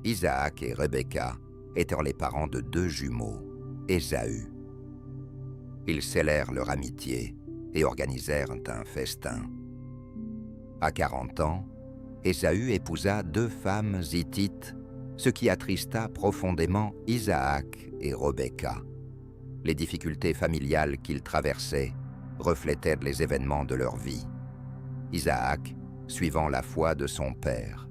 Isaac et Rebecca étaient les parents de 2 jumeaux, Ésaü. Ils scellèrent leur amitié et organisèrent un festin. À 40 ans, Ésaü épousa 2 femmes hittites, ce qui attrista profondément Isaac et Rebecca. Les difficultés familiales qu'ils traversaient reflétaient les événements de leur vie. Isaac, suivant la foi de son père,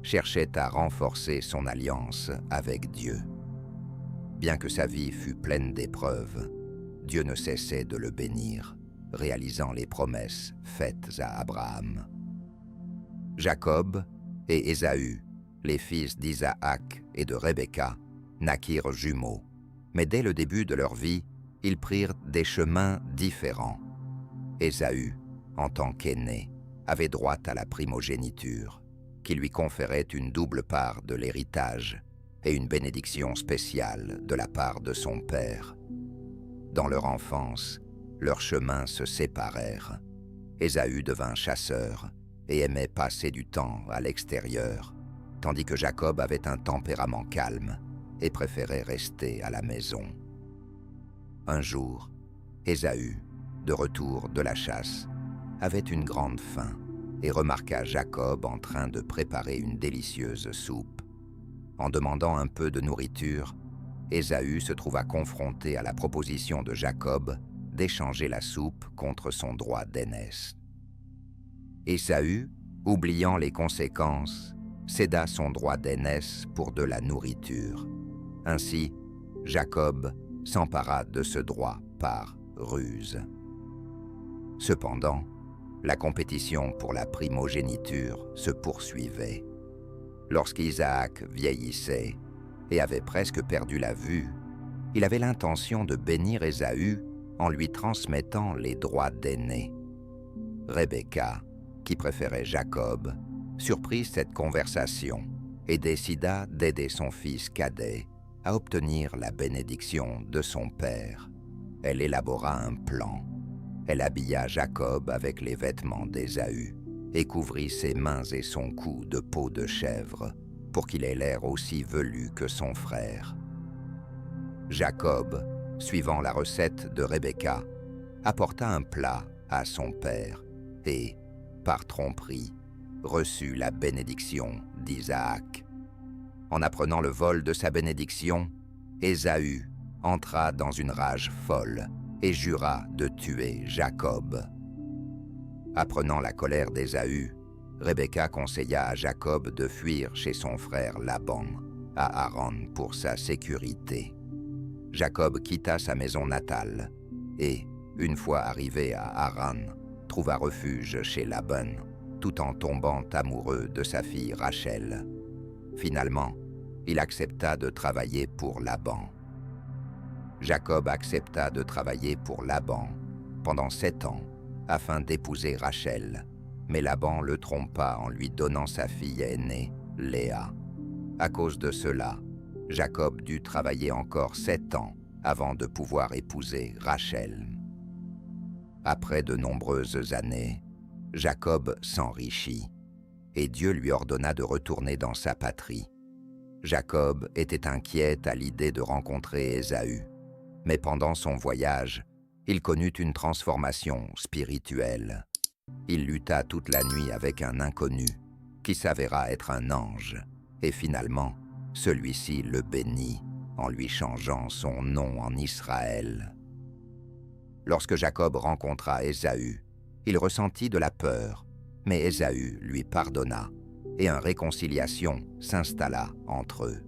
cherchait à renforcer son alliance avec Dieu. Bien que sa vie fût pleine d'épreuves, Dieu ne cessait de le bénir, réalisant les promesses faites à Abraham. Jacob et Ésaü, les fils d'Isaac et de Rebecca, naquirent jumeaux, mais dès le début de leur vie, ils prirent des chemins différents. Ésaü, en tant qu'aîné, avait droit à la primogéniture, qui lui conférait une double part de l'héritage et une bénédiction spéciale de la part de son père. Dans leur enfance, leurs chemins se séparèrent. Ésaü devint chasseur et aimait passer du temps à l'extérieur, tandis que Jacob avait un tempérament calme et préférait rester à la maison. Un jour, Ésaü, de retour de la chasse, avait une grande faim et remarqua Jacob en train de préparer une délicieuse soupe. En demandant un peu de nourriture, Ésaü se trouva confronté à la proposition de Jacob d'échanger la soupe contre son droit d'aînesse. Ésaü, oubliant les conséquences, céda son droit d'aînesse pour de la nourriture. Ainsi, Jacob s'empara de ce droit par ruse. Cependant, la compétition pour la primogéniture se poursuivait. Lorsqu'Isaac vieillissait et avait presque perdu la vue, il avait l'intention de bénir Ésaü en lui transmettant les droits d'aîné. Rebecca, qui préférait Jacob, surprit cette conversation et décida d'aider son fils cadet à obtenir la bénédiction de son père. Elle élabora un plan. Elle habilla Jacob avec les vêtements d'Ésaü et couvrit ses mains et son cou de peau de chèvre pour qu'il ait l'air aussi velu que son frère. Jacob, suivant la recette de Rebecca, apporta un plat à son père et, par tromperie, reçut la bénédiction d'Isaac. En apprenant le vol de sa bénédiction, Ésaü entra dans une rage folle et jura de tuer Jacob. Apprenant la colère d'Ésaü, Rebecca conseilla à Jacob de fuir chez son frère Laban, à Haran pour sa sécurité. Jacob quitta sa maison natale et, une fois arrivé à Haran, trouva refuge chez Laban, tout en tombant amoureux de sa fille Rachel. Finalement, il accepta de travailler pour Laban. Jacob accepta de travailler pour Laban pendant 7 ans afin d'épouser Rachel, mais Laban le trompa en lui donnant sa fille aînée, Léa. À cause de cela, Jacob dut travailler encore 7 ans avant de pouvoir épouser Rachel. Après de nombreuses années, Jacob s'enrichit, et Dieu lui ordonna de retourner dans sa patrie. Jacob était inquiet à l'idée de rencontrer Ésaü, mais pendant son voyage, il connut une transformation spirituelle. Il lutta toute la nuit avec un inconnu, qui s'avéra être un ange, et finalement, celui-ci le bénit en lui changeant son nom en Israël. Lorsque Jacob rencontra Ésaü, il ressentit de la peur, mais Ésaü lui pardonna, et une réconciliation s'installa entre eux.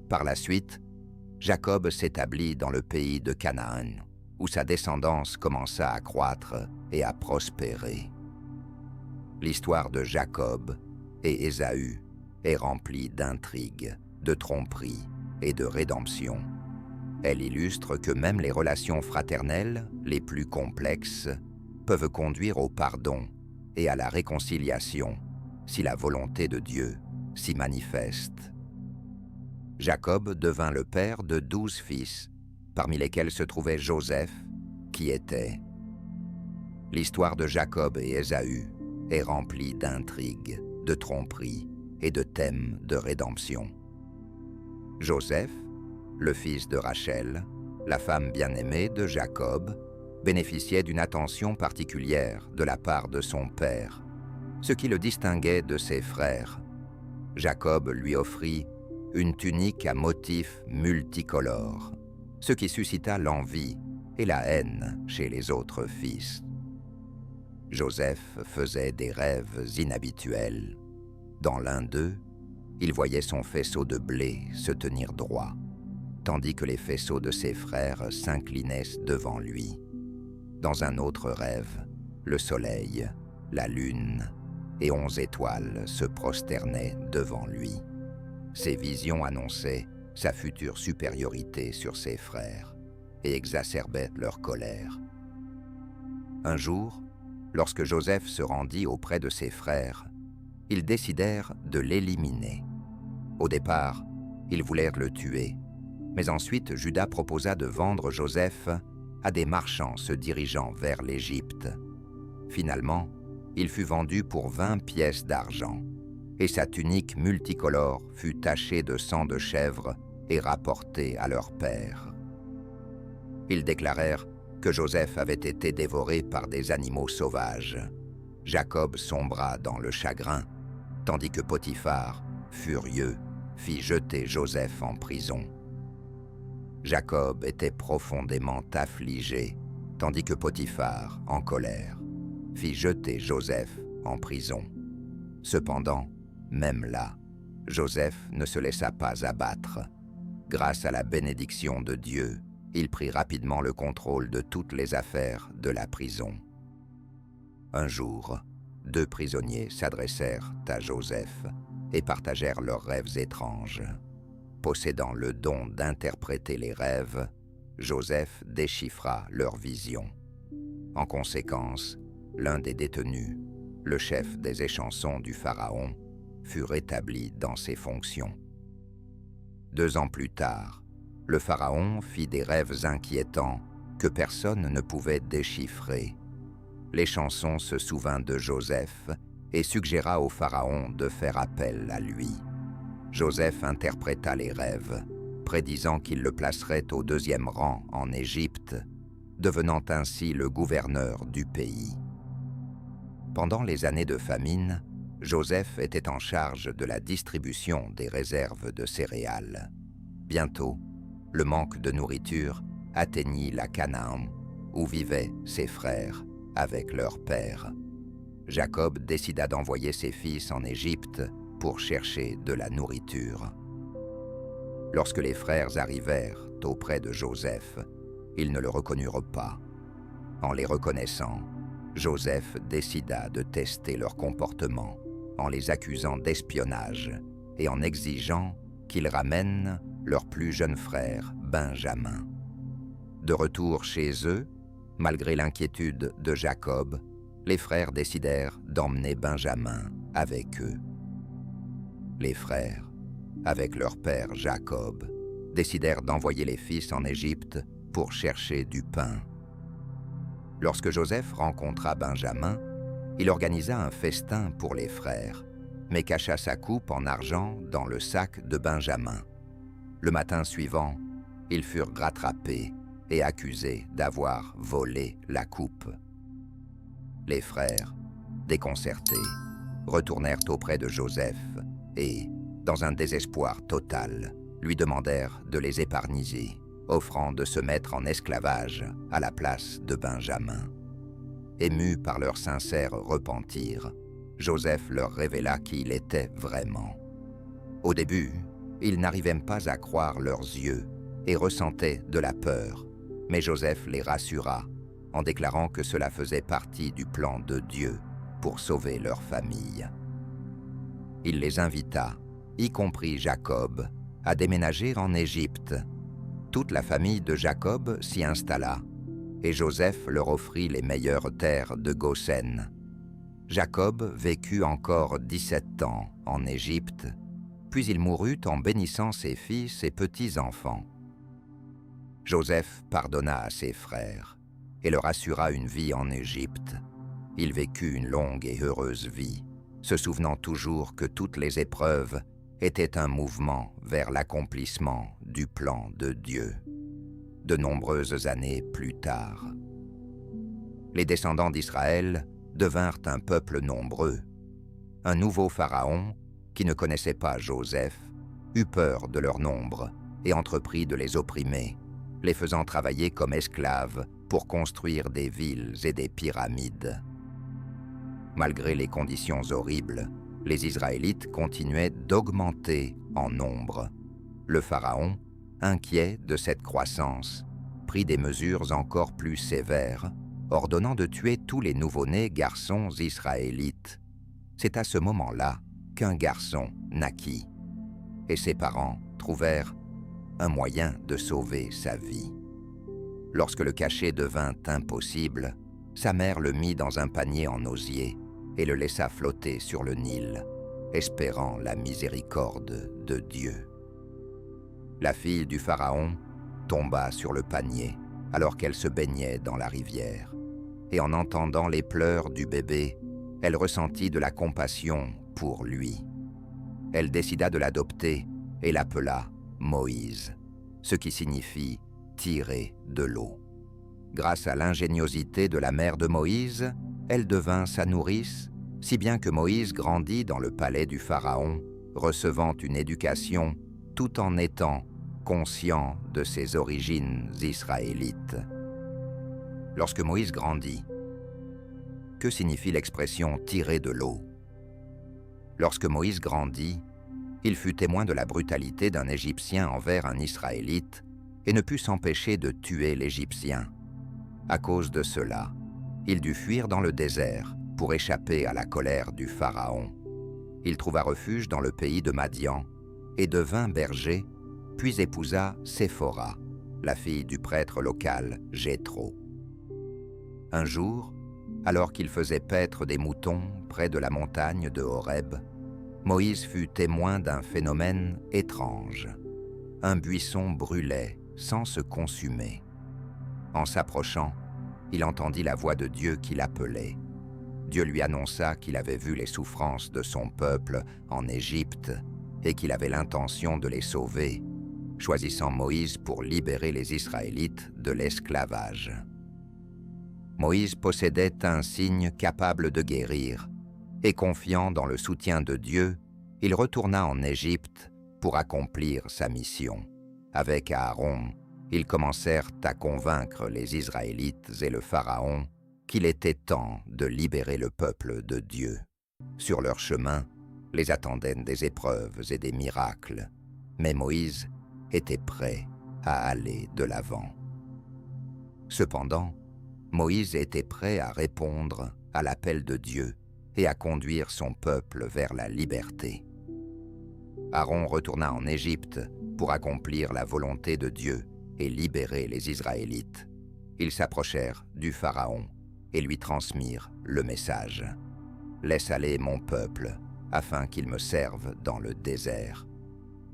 Par la suite, Jacob s'établit dans le pays de Canaan, où sa descendance commença à croître et à prospérer. L'histoire de Jacob et Ésaü est remplie d'intrigues, de tromperies et de rédemption. Elle illustre que même les relations fraternelles les plus complexes peuvent conduire au pardon et à la réconciliation si la volonté de Dieu s'y manifeste. Jacob devint le père de 12 fils, parmi lesquels se trouvait Joseph, qui était. L'histoire de Jacob et Ésaü est remplie d'intrigues, de tromperies et de thèmes de rédemption. Joseph, le fils de Rachel, la femme bien-aimée de Jacob, bénéficiait d'une attention particulière de la part de son père, ce qui le distinguait de ses frères. Jacob lui offrit une tunique à motifs multicolores, ce qui suscita l'envie et la haine chez les autres fils. Joseph faisait des rêves inhabituels. Dans l'un d'eux, il voyait son faisceau de blé se tenir droit, tandis que les faisceaux de ses frères s'inclinaient devant lui. Dans un autre rêve, le soleil, la lune et 11 étoiles se prosternaient devant lui. Ces visions annonçaient sa future supériorité sur ses frères et exacerbaient leur colère. Un jour, lorsque Joseph se rendit auprès de ses frères, ils décidèrent de l'éliminer. Au départ, ils voulèrent le tuer, mais ensuite Juda proposa de vendre Joseph à des marchands se dirigeant vers l'Égypte. Finalement, il fut vendu pour 20 pièces d'argent, et sa tunique multicolore fut tachée de sang de chèvre et rapportée à leur père. Ils déclarèrent que Joseph avait été dévoré par des animaux sauvages. Jacob sombra dans le chagrin, tandis que Potiphar, furieux, fit jeter Joseph en prison. Jacob était profondément affligé, tandis que Potiphar, en colère, fit jeter Joseph en prison. Cependant, même là, Joseph ne se laissa pas abattre. Grâce à la bénédiction de Dieu, il prit rapidement le contrôle de toutes les affaires de la prison. Un jour, 2 prisonniers s'adressèrent à Joseph et partagèrent leurs rêves étranges. Possédant le don d'interpréter les rêves, Joseph déchiffra leurs visions. En conséquence, l'un des détenus, le chef des échansons du Pharaon, fut rétabli dans ses fonctions. 2 ans plus tard, le Pharaon fit des rêves inquiétants que personne ne pouvait déchiffrer. L'échanson se souvint de Joseph et suggéra au Pharaon de faire appel à lui. Joseph interpréta les rêves, prédisant qu'il le placerait au 2e rang en Égypte, devenant ainsi le gouverneur du pays. Pendant les années de famine, Joseph était en charge de la distribution des réserves de céréales. Bientôt, le manque de nourriture atteignit la Canaan, où vivaient ses frères avec leur père. Jacob décida d'envoyer ses fils en Égypte pour chercher de la nourriture. Lorsque les frères arrivèrent auprès de Joseph, ils ne le reconnurent pas. En les reconnaissant, Joseph décida de tester leur comportement en les accusant d'espionnage et en exigeant qu'ils ramènent leur plus jeune frère, Benjamin. De retour chez eux, malgré l'inquiétude de Jacob, les frères décidèrent d'emmener Benjamin avec eux. Les frères, avec leur père Jacob, décidèrent d'envoyer les fils en Égypte pour chercher du pain. Lorsque Joseph rencontra Benjamin, Il organisa un festin pour les frères, mais cacha sa coupe en argent dans le sac de Benjamin. Le matin suivant, ils furent rattrapés et accusés d'avoir volé la coupe. Les frères, déconcertés, retournèrent auprès de Joseph et, dans un désespoir total, lui demandèrent de les épargniser, offrant de se mettre en esclavage à la place de Benjamin. Émus par leur sincère repentir, Joseph leur révéla qui il était vraiment. Au début, ils n'arrivaient même pas à croire leurs yeux et ressentaient de la peur, mais Joseph les rassura en déclarant que cela faisait partie du plan de Dieu pour sauver leur famille. Il les invita, y compris Jacob, à déménager en Égypte. Toute la famille de Jacob s'y installa, et Joseph leur offrit les meilleures terres de Goshen. Jacob vécut encore 17 ans en Égypte, puis il mourut en bénissant ses fils et petits-enfants. Joseph pardonna à ses frères et leur assura une vie en Égypte. Il vécut une longue et heureuse vie, se souvenant toujours que toutes les épreuves étaient un mouvement vers l'accomplissement du plan de Dieu. De nombreuses années plus tard, les descendants d'Israël devinrent un peuple nombreux. Un nouveau pharaon, qui ne connaissait pas Joseph, eut peur de leur nombre et entreprit de les opprimer, les faisant travailler comme esclaves pour construire des villes et des pyramides. Malgré les conditions horribles, les Israélites continuaient d'augmenter en nombre. Le pharaon, inquiet de cette croissance, prit des mesures encore plus sévères, ordonnant de tuer tous les nouveau-nés garçons israélites. C'est à ce moment-là qu'un garçon naquit, et ses parents trouvèrent un moyen de sauver sa vie. Lorsque le cachet devint impossible, sa mère le mit dans un panier en osier et le laissa flotter sur le Nil, espérant la miséricorde de Dieu. La fille du pharaon tomba sur le panier alors qu'elle se baignait dans la rivière, et en entendant les pleurs du bébé, elle ressentit de la compassion pour lui. Elle décida de l'adopter et l'appela Moïse, ce qui signifie « tirer de l'eau ». Grâce à l'ingéniosité de la mère de Moïse, elle devint sa nourrice, si bien que Moïse grandit dans le palais du pharaon, recevant une éducation tout en étant conscient de ses origines israélites. Lorsque Moïse grandit, que signifie l'expression « tirer de l'eau » ? Lorsque Moïse grandit, il fut témoin de la brutalité d'un Égyptien envers un Israélite et ne put s'empêcher de tuer l'Égyptien. À cause de cela, il dut fuir dans le désert pour échapper à la colère du pharaon. Il trouva refuge dans le pays de Madian et devint berger, puis épousa Séphora, la fille du prêtre local Jéthro. Un jour, alors qu'il faisait paître des moutons près de la montagne de Horeb, Moïse fut témoin d'un phénomène étrange. Un buisson brûlait sans se consumer. En s'approchant, il entendit la voix de Dieu qui l'appelait. Dieu lui annonça qu'il avait vu les souffrances de son peuple en Égypte et qu'il avait l'intention de les sauver, choisissant Moïse pour libérer les Israélites de l'esclavage. Moïse possédait un signe capable de guérir, et confiant dans le soutien de Dieu, il retourna en Égypte pour accomplir sa mission. Avec Aaron, ils commencèrent à convaincre les Israélites et le Pharaon qu'il était temps de libérer le peuple de Dieu. Sur leur chemin, les attendaient des épreuves et des miracles, mais Moïse était prêt à aller de l'avant. Cependant, Moïse était prêt à répondre à l'appel de Dieu et à conduire son peuple vers la liberté. Aaron retourna en Égypte pour accomplir la volonté de Dieu et libérer les Israélites. Ils s'approchèrent du Pharaon et lui transmirent le message. « Laisse aller mon peuple, afin qu'il me serve dans le désert. »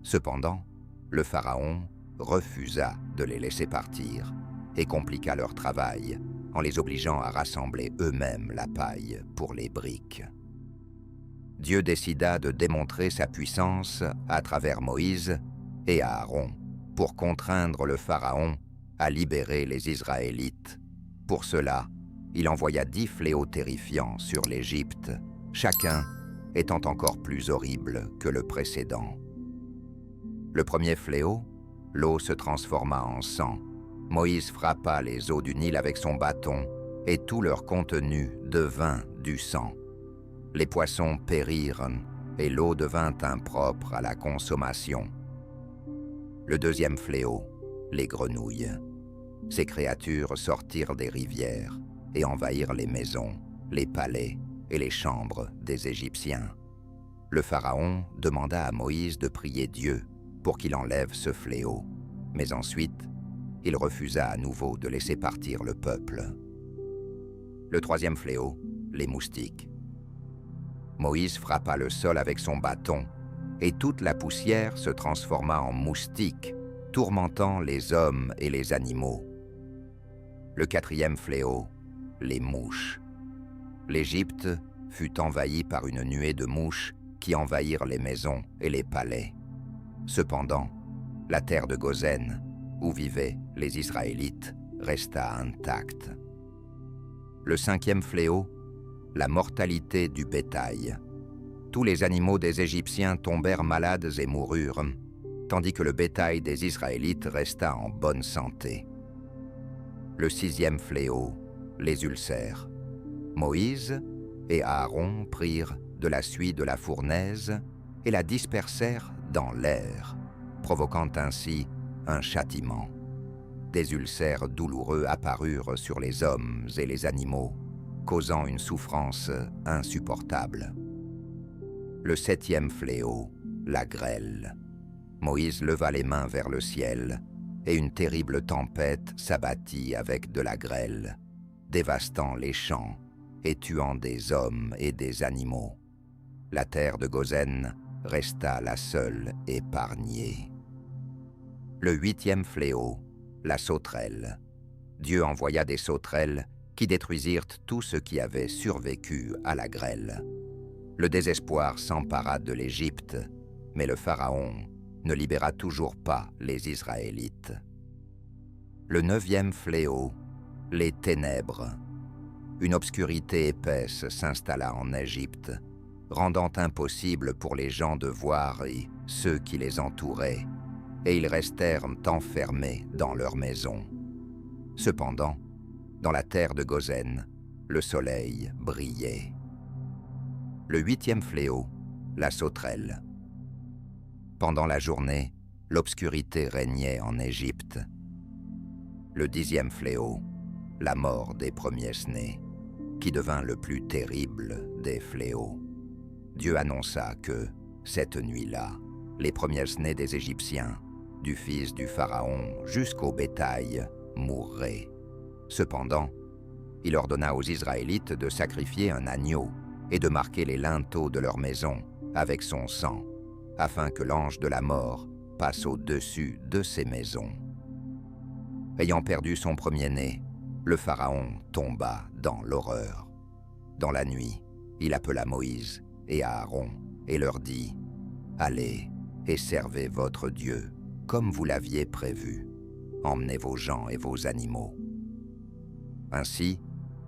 Cependant, le Pharaon refusa de les laisser partir et compliqua leur travail en les obligeant à rassembler eux-mêmes la paille pour les briques. Dieu décida de démontrer sa puissance à travers Moïse et Aaron pour contraindre le Pharaon à libérer les Israélites. Pour cela, il envoya 10 fléaux terrifiants sur l'Égypte, chacun étant encore plus horrible que le précédent. Le premier fléau, l'eau se transforma en sang. Moïse frappa les eaux du Nil avec son bâton, et tout leur contenu devint du sang. Les poissons périrent, et l'eau devint impropre à la consommation. Le deuxième fléau, les grenouilles. Ces créatures sortirent des rivières et envahirent les maisons, les palais et les chambres des Égyptiens. Le Pharaon demanda à Moïse de prier Dieu pour qu'il enlève ce fléau, mais ensuite, il refusa à nouveau de laisser partir le peuple. Le troisième fléau, les moustiques. Moïse frappa le sol avec son bâton, et toute la poussière se transforma en moustiques, tourmentant les hommes et les animaux. Le quatrième fléau, les mouches. L'Égypte fut envahie par une nuée de mouches qui envahirent les maisons et les palais. Cependant, la terre de Goshen, où vivaient les Israélites, resta intacte. Le cinquième fléau, la mortalité du bétail. Tous les animaux des Égyptiens tombèrent malades et moururent, tandis que le bétail des Israélites resta en bonne santé. Le sixième fléau, les ulcères. Moïse et Aaron prirent de la suie de la fournaise et la dispersèrent dans l'air, provoquant ainsi un châtiment. Des ulcères douloureux apparurent sur les hommes et les animaux, causant une souffrance insupportable. Le septième fléau, la grêle. Moïse leva les mains vers le ciel, et une terrible tempête s'abattit avec de la grêle, dévastant les champs et tuant des hommes et des animaux. La terre de Goshen resta la seule épargnée. Le huitième fléau, la sauterelle. Dieu envoya des sauterelles qui détruisirent tout ce qui avait survécu à la grêle. Le désespoir s'empara de l'Égypte, mais le Pharaon ne libéra toujours pas les Israélites. Le neuvième fléau, les ténèbres. Une obscurité épaisse s'installa en Égypte, rendant impossible pour les gens de voir et ceux qui les entouraient, et ils restèrent enfermés dans leurs maisons. Cependant, dans la terre de Goshen, le soleil brillait. Le huitième fléau, la sauterelle. Pendant la journée, l'obscurité régnait en Égypte. Le dixième fléau, la mort des premiers-nés, qui devint le plus terrible des fléaux. Dieu annonça que, cette nuit-là, les premiers-nés des Égyptiens, du fils du Pharaon jusqu'au bétail, mourraient. Cependant, il ordonna aux Israélites de sacrifier un agneau et de marquer les linteaux de leur maison avec son sang, afin que l'ange de la mort passe au-dessus de ces maisons. Ayant perdu son premier-né, le Pharaon tomba dans l'horreur. Dans la nuit, il appela Moïse et Aaron et leur dit « Allez et servez votre Dieu, comme vous l'aviez prévu. Emmenez vos gens et vos animaux. » Ainsi,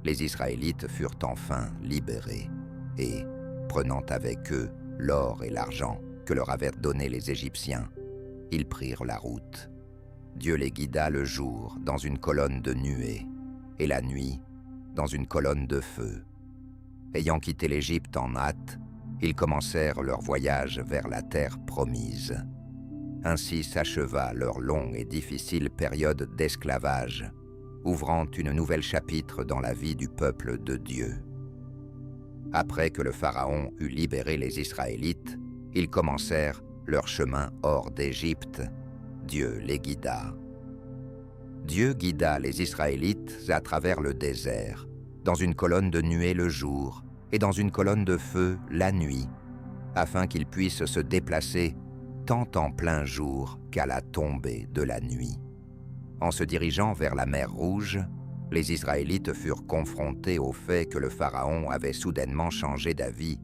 les Israélites furent enfin libérés et, prenant avec eux l'or et l'argent que leur avaient donné les Égyptiens, ils prirent la route. Dieu les guida le jour dans une colonne de nuée et la nuit dans une colonne de feu. Ayant quitté l'Égypte en hâte, ils commencèrent leur voyage vers la terre promise. Ainsi s'acheva leur longue et difficile période d'esclavage, ouvrant une nouvelle chapitre dans la vie du peuple de Dieu. Après que le Pharaon eut libéré les Israélites, ils commencèrent leur chemin hors d'Égypte. Dieu les guida. Dieu guida les Israélites à travers le désert, dans une colonne de nuée le jour et dans une colonne de feu la nuit, afin qu'ils puissent se déplacer tant en plein jour qu'à la tombée de la nuit. En se dirigeant vers la mer Rouge, Les Israélites furent confrontés au fait que le Pharaon avait soudainement changé d'avis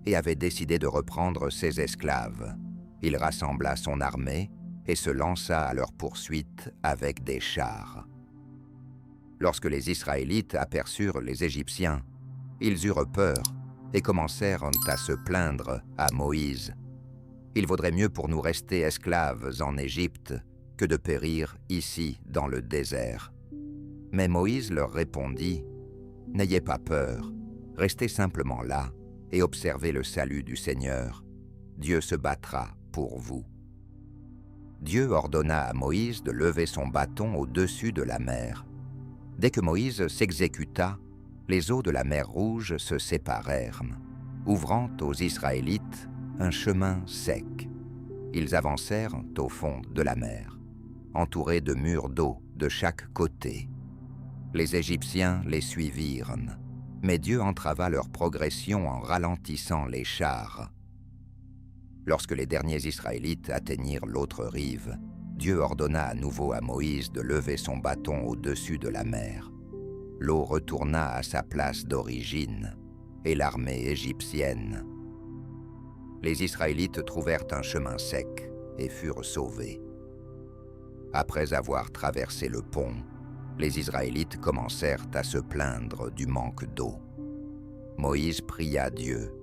et avait décidé de reprendre ses esclaves. Il rassembla son armée et se lança à leur poursuite avec des chars. Lorsque les Israélites aperçurent les Égyptiens, ils eurent peur et commencèrent à se plaindre à Moïse. « Il vaudrait mieux pour nous rester esclaves en Égypte que de périr ici dans le désert. » Mais Moïse leur répondit, « N'ayez pas peur, restez simplement là et observez le salut du Seigneur. Dieu se battra pour vous. » Dieu ordonna à Moïse de lever son bâton au-dessus de la mer. Dès que Moïse s'exécuta, les eaux de la mer Rouge se séparèrent, ouvrant aux Israélites un chemin sec. Ils avancèrent au fond de la mer, entourés de murs d'eau de chaque côté. Les Égyptiens les suivirent, mais Dieu entrava leur progression en ralentissant les chars. Lorsque les derniers Israélites atteignirent l'autre rive, Dieu ordonna à nouveau à Moïse de lever son bâton au-dessus de la mer. L'eau retourna à sa place d'origine, et l'armée égyptienne. Les Israélites trouvèrent un chemin sec et furent sauvés. Après avoir traversé le pont, les Israélites commencèrent à se plaindre du manque d'eau. Moïse pria Dieu,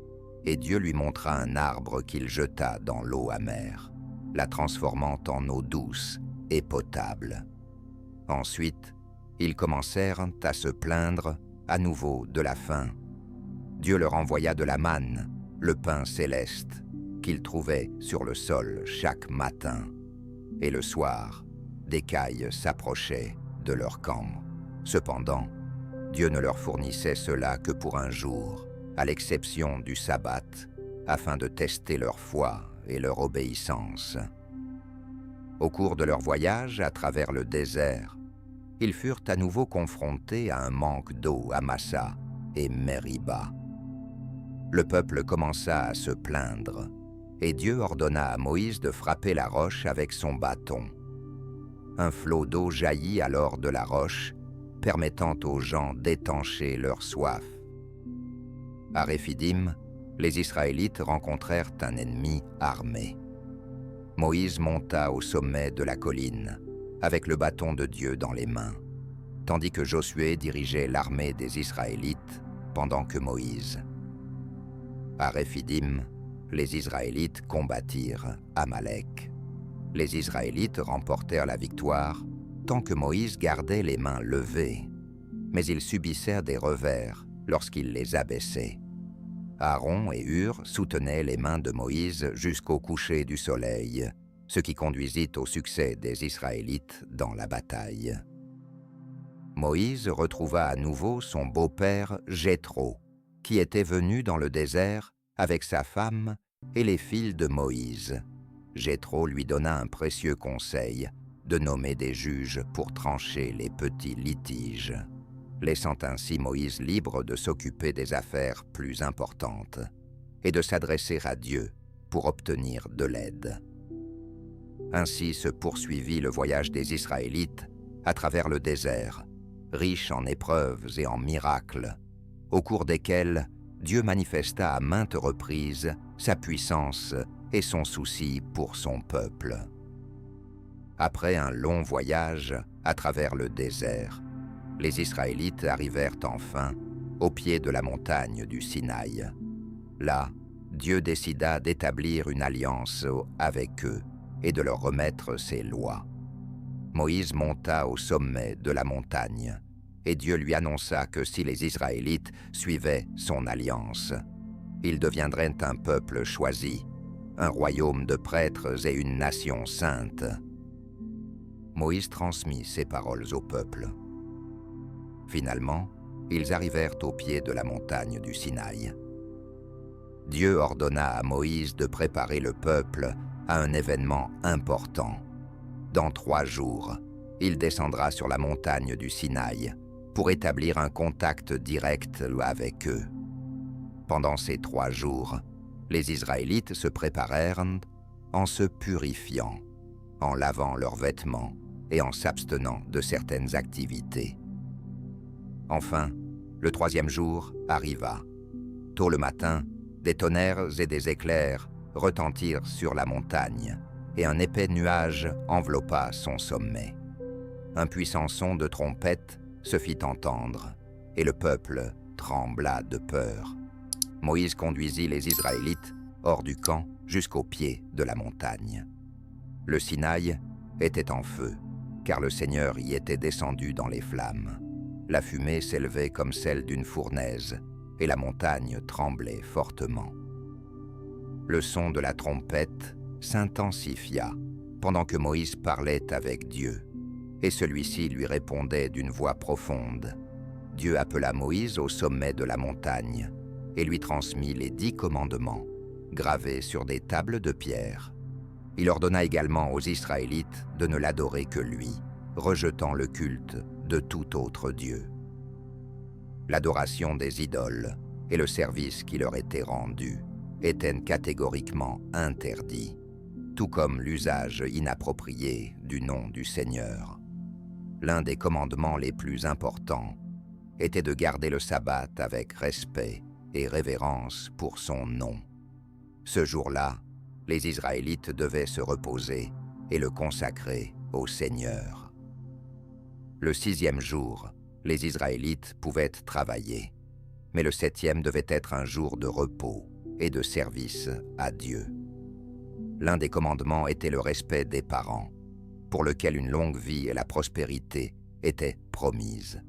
et Dieu lui montra un arbre qu'il jeta dans l'eau amère, la transformant en eau douce et potable. Ensuite, ils commencèrent à se plaindre à nouveau de la faim. Dieu leur envoya de la manne, le pain céleste, qu'ils trouvaient sur le sol chaque matin. Et le soir, des cailles s'approchaient de leur camp. Cependant, Dieu ne leur fournissait cela que pour un jour, à l'exception du sabbat, afin de tester leur foi et leur obéissance. Au cours de leur voyage à travers le désert, ils furent à nouveau confrontés à un manque d'eau à Massa et Meriba. Le peuple commença à se plaindre, et Dieu ordonna à Moïse de frapper la roche avec son bâton. Un flot d'eau jaillit alors de la roche, permettant aux gens d'étancher leur soif. À Réphidim, les Israélites rencontrèrent un ennemi armé. Moïse monta au sommet de la colline, avec le bâton de Dieu dans les mains, tandis que Josué dirigeait l'armée des Israélites pendant que Moïse. À Réphidim, les Israélites combattirent Amalek. Les Israélites remportèrent la victoire tant que Moïse gardait les mains levées, mais ils subissèrent des revers lorsqu'il les abaissait. Aaron et Hur soutenaient les mains de Moïse jusqu'au coucher du soleil, ce qui conduisit au succès des Israélites dans la bataille. Moïse retrouva à nouveau son beau-père Jéthro, qui était venu dans le désert avec sa femme et les filles de Moïse. Jéthro lui donna un précieux conseil, de nommer des juges pour trancher les petits litiges, laissant ainsi Moïse libre de s'occuper des affaires plus importantes et de s'adresser à Dieu pour obtenir de l'aide. Ainsi se poursuivit le voyage des Israélites à travers le désert, riche en épreuves et en miracles, au cours desquels Dieu manifesta à maintes reprises sa puissance et son souci pour son peuple. Après un long voyage à travers le désert, les Israélites arrivèrent enfin au pied de la montagne du Sinaï. Là, Dieu décida d'établir une alliance avec eux et de leur remettre ses lois. Moïse monta au sommet de la montagne, et Dieu lui annonça que si les Israélites suivaient son alliance, ils deviendraient un peuple choisi, un royaume de prêtres et une nation sainte. Moïse transmit ces paroles au peuple. Finalement, ils arrivèrent au pied de la montagne du Sinaï. Dieu ordonna à Moïse de préparer le peuple à un événement important. Dans 3 jours, il descendra sur la montagne du Sinaï pour établir un contact direct avec eux. Pendant ces 3 jours, les Israélites se préparèrent en se purifiant, en lavant leurs vêtements et en s'abstenant de certaines activités. Enfin, le troisième jour arriva. Tôt le matin, des tonnerres et des éclairs retentirent sur la montagne, et un épais nuage enveloppa son sommet. Un puissant son de trompette se fit entendre, et le peuple trembla de peur. Moïse conduisit les Israélites hors du camp jusqu'au pied de la montagne. Le Sinaï était en feu, car le Seigneur y était descendu dans les flammes. La fumée s'élevait comme celle d'une fournaise, et la montagne tremblait fortement. Le son de la trompette s'intensifia pendant que Moïse parlait avec Dieu, et celui-ci lui répondait d'une voix profonde. Dieu appela Moïse au sommet de la montagne et lui transmit les 10 commandements, gravés sur des tables de pierre. Il ordonna également aux Israélites de ne l'adorer que lui, rejetant le culte de tout autre Dieu. L'adoration des idoles et le service qui leur était rendu étaient catégoriquement interdits, tout comme l'usage inapproprié du nom du Seigneur. L'un des commandements les plus importants était de garder le sabbat avec respect et révérence pour son nom. Ce jour-là, les Israélites devaient se reposer et le consacrer au Seigneur. Le 6e jour, les Israélites pouvaient travailler, mais le 7e devait être un jour de repos et de service à Dieu. L'un des commandements était le respect des parents, pour lequel une longue vie et la prospérité étaient promises.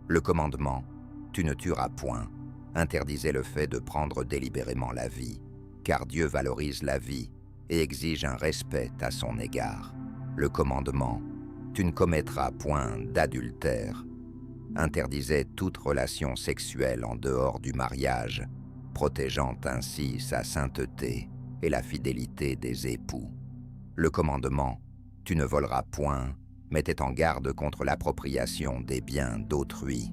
Le commandement « Tu ne tueras point » interdisait le fait de prendre délibérément la vie, car Dieu valorise la vie et exige un respect à son égard. Le commandement « Tu ne commettras point d'adultère » interdisait toute relation sexuelle en dehors du mariage, protégeant ainsi sa sainteté et la fidélité des époux. Le commandement « Tu ne voleras point » mettait en garde contre l'appropriation des biens d'autrui,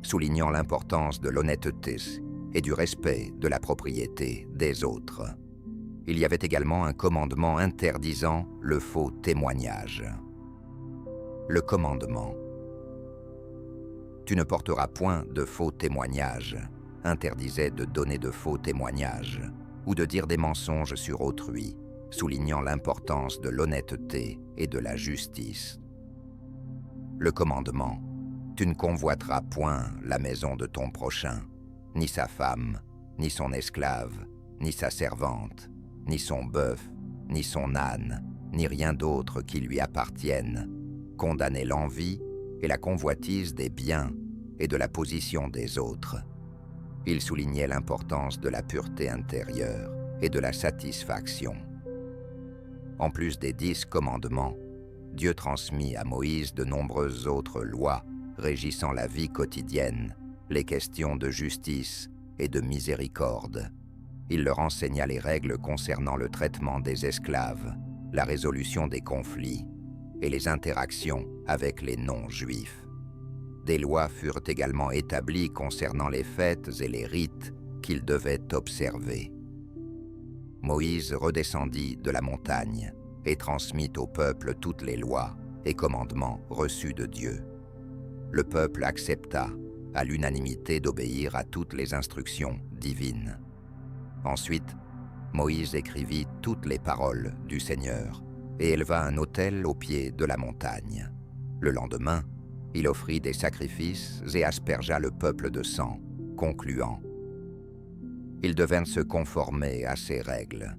soulignant l'importance de l'honnêteté et du respect de la propriété des autres. Il y avait également un commandement interdisant le faux témoignage. Le commandement « Tu ne porteras point de faux témoignages » interdisait de donner de faux témoignages ou de dire des mensonges sur autrui, soulignant l'importance de l'honnêteté et de la justice. Le commandement « Tu ne convoiteras point la maison de ton prochain, ni sa femme, ni son esclave, ni sa servante, ni son bœuf, ni son âne, ni rien d'autre qui lui appartienne » condamnait l'envie et la convoitise des biens et de la position des autres. Il soulignait l'importance de la pureté intérieure et de la satisfaction. En plus des 10 commandements, Dieu transmit à Moïse de nombreuses autres lois régissant la vie quotidienne, les questions de justice et de miséricorde. Il leur enseigna les règles concernant le traitement des esclaves, la résolution des conflits et les interactions avec les non-juifs. Des lois furent également établies concernant les fêtes et les rites qu'ils devaient observer. Moïse redescendit de la montagne et transmit au peuple toutes les lois et commandements reçus de Dieu. Le peuple accepta à l'unanimité d'obéir à toutes les instructions divines. Ensuite, Moïse écrivit toutes les paroles du Seigneur et éleva un autel au pied de la montagne. Le lendemain, il offrit des sacrifices et aspergea le peuple de sang, concluant « Ils devinrent se conformer à ces règles. »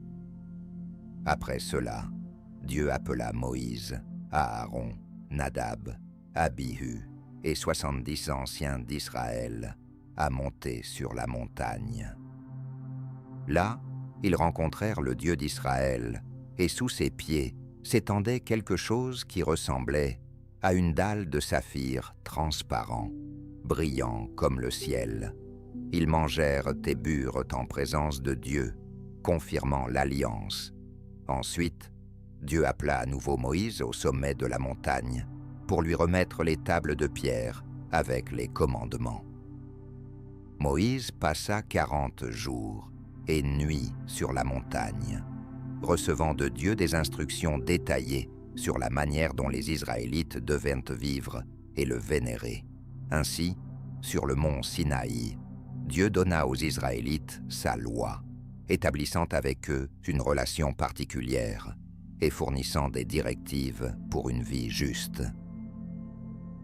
Après cela, Dieu appela Moïse, Aaron, Nadab, Abihu et 70 anciens d'Israël à monter sur la montagne. Là, ils rencontrèrent le Dieu d'Israël, et sous ses pieds s'étendait quelque chose qui ressemblait à une dalle de saphir transparent, brillant comme le ciel. Ils mangèrent et burent en présence de Dieu, confirmant l'alliance. Ensuite, Dieu appela à nouveau Moïse au sommet de la montagne pour lui remettre les tables de pierre avec les commandements. Moïse passa 40 jours et nuits sur la montagne, recevant de Dieu des instructions détaillées sur la manière dont les Israélites devaient vivre et le vénérer. Ainsi, sur le mont Sinaï, Dieu donna aux Israélites sa loi, établissant avec eux une relation particulière et fournissant des directives pour une vie juste.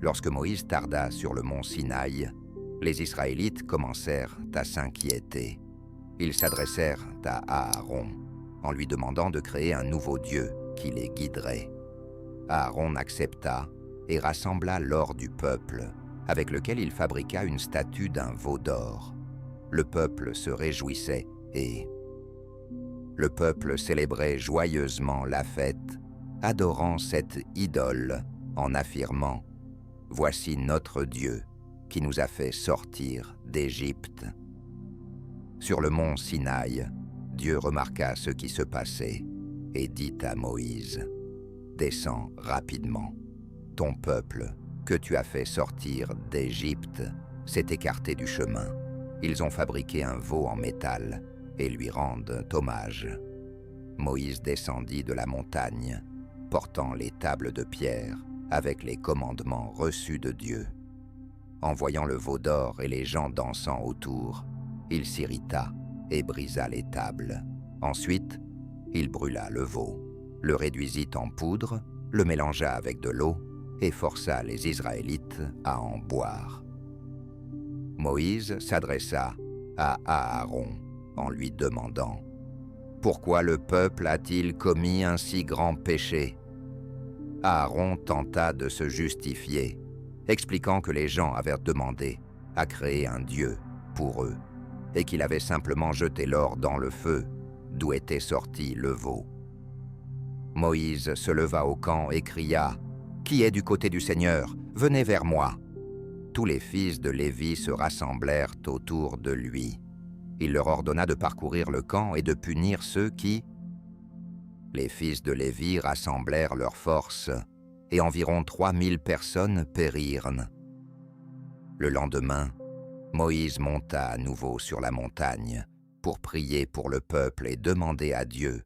Lorsque Moïse tarda sur le mont Sinaï, les Israélites commencèrent à s'inquiéter. Ils s'adressèrent à Aaron en lui demandant de créer un nouveau Dieu qui les guiderait. Aaron accepta et rassembla l'or du peuple, avec lequel il fabriqua une statue d'un veau d'or. Le peuple se réjouissait et le peuple célébrait joyeusement la fête, adorant cette idole en affirmant « Voici notre Dieu qui nous a fait sortir d'Égypte ». Sur le mont Sinaï, Dieu remarqua ce qui se passait et dit à Moïse « Descends rapidement. Ton peuple, que tu as fait sortir d'Égypte, s'est écarté du chemin. Ils ont fabriqué un veau en métal et lui rendent hommage. » Moïse descendit de la montagne, portant les tables de pierre avec les commandements reçus de Dieu. En voyant le veau d'or et les gens dansant autour, il s'irrita et brisa les tables. Ensuite, il brûla le veau, le réduisit en poudre, le mélangea avec de l'eau et força les Israélites à en boire. Moïse s'adressa à Aaron en lui demandant « Pourquoi le peuple a-t-il commis un si grand péché ?» Aaron tenta de se justifier, expliquant que les gens avaient demandé à créer un Dieu pour eux et qu'il avait simplement jeté l'or dans le feu d'où était sorti le veau. Moïse se leva au camp et cria « Qui est du côté du Seigneur? Venez vers moi !» Tous les fils de Lévi se rassemblèrent autour de lui. Il leur ordonna de parcourir le camp et de punir ceux qui... Les fils de Lévi rassemblèrent leurs forces, et environ 3000 personnes périrent. Le lendemain, Moïse monta à nouveau sur la montagne pour prier pour le peuple et demander à Dieu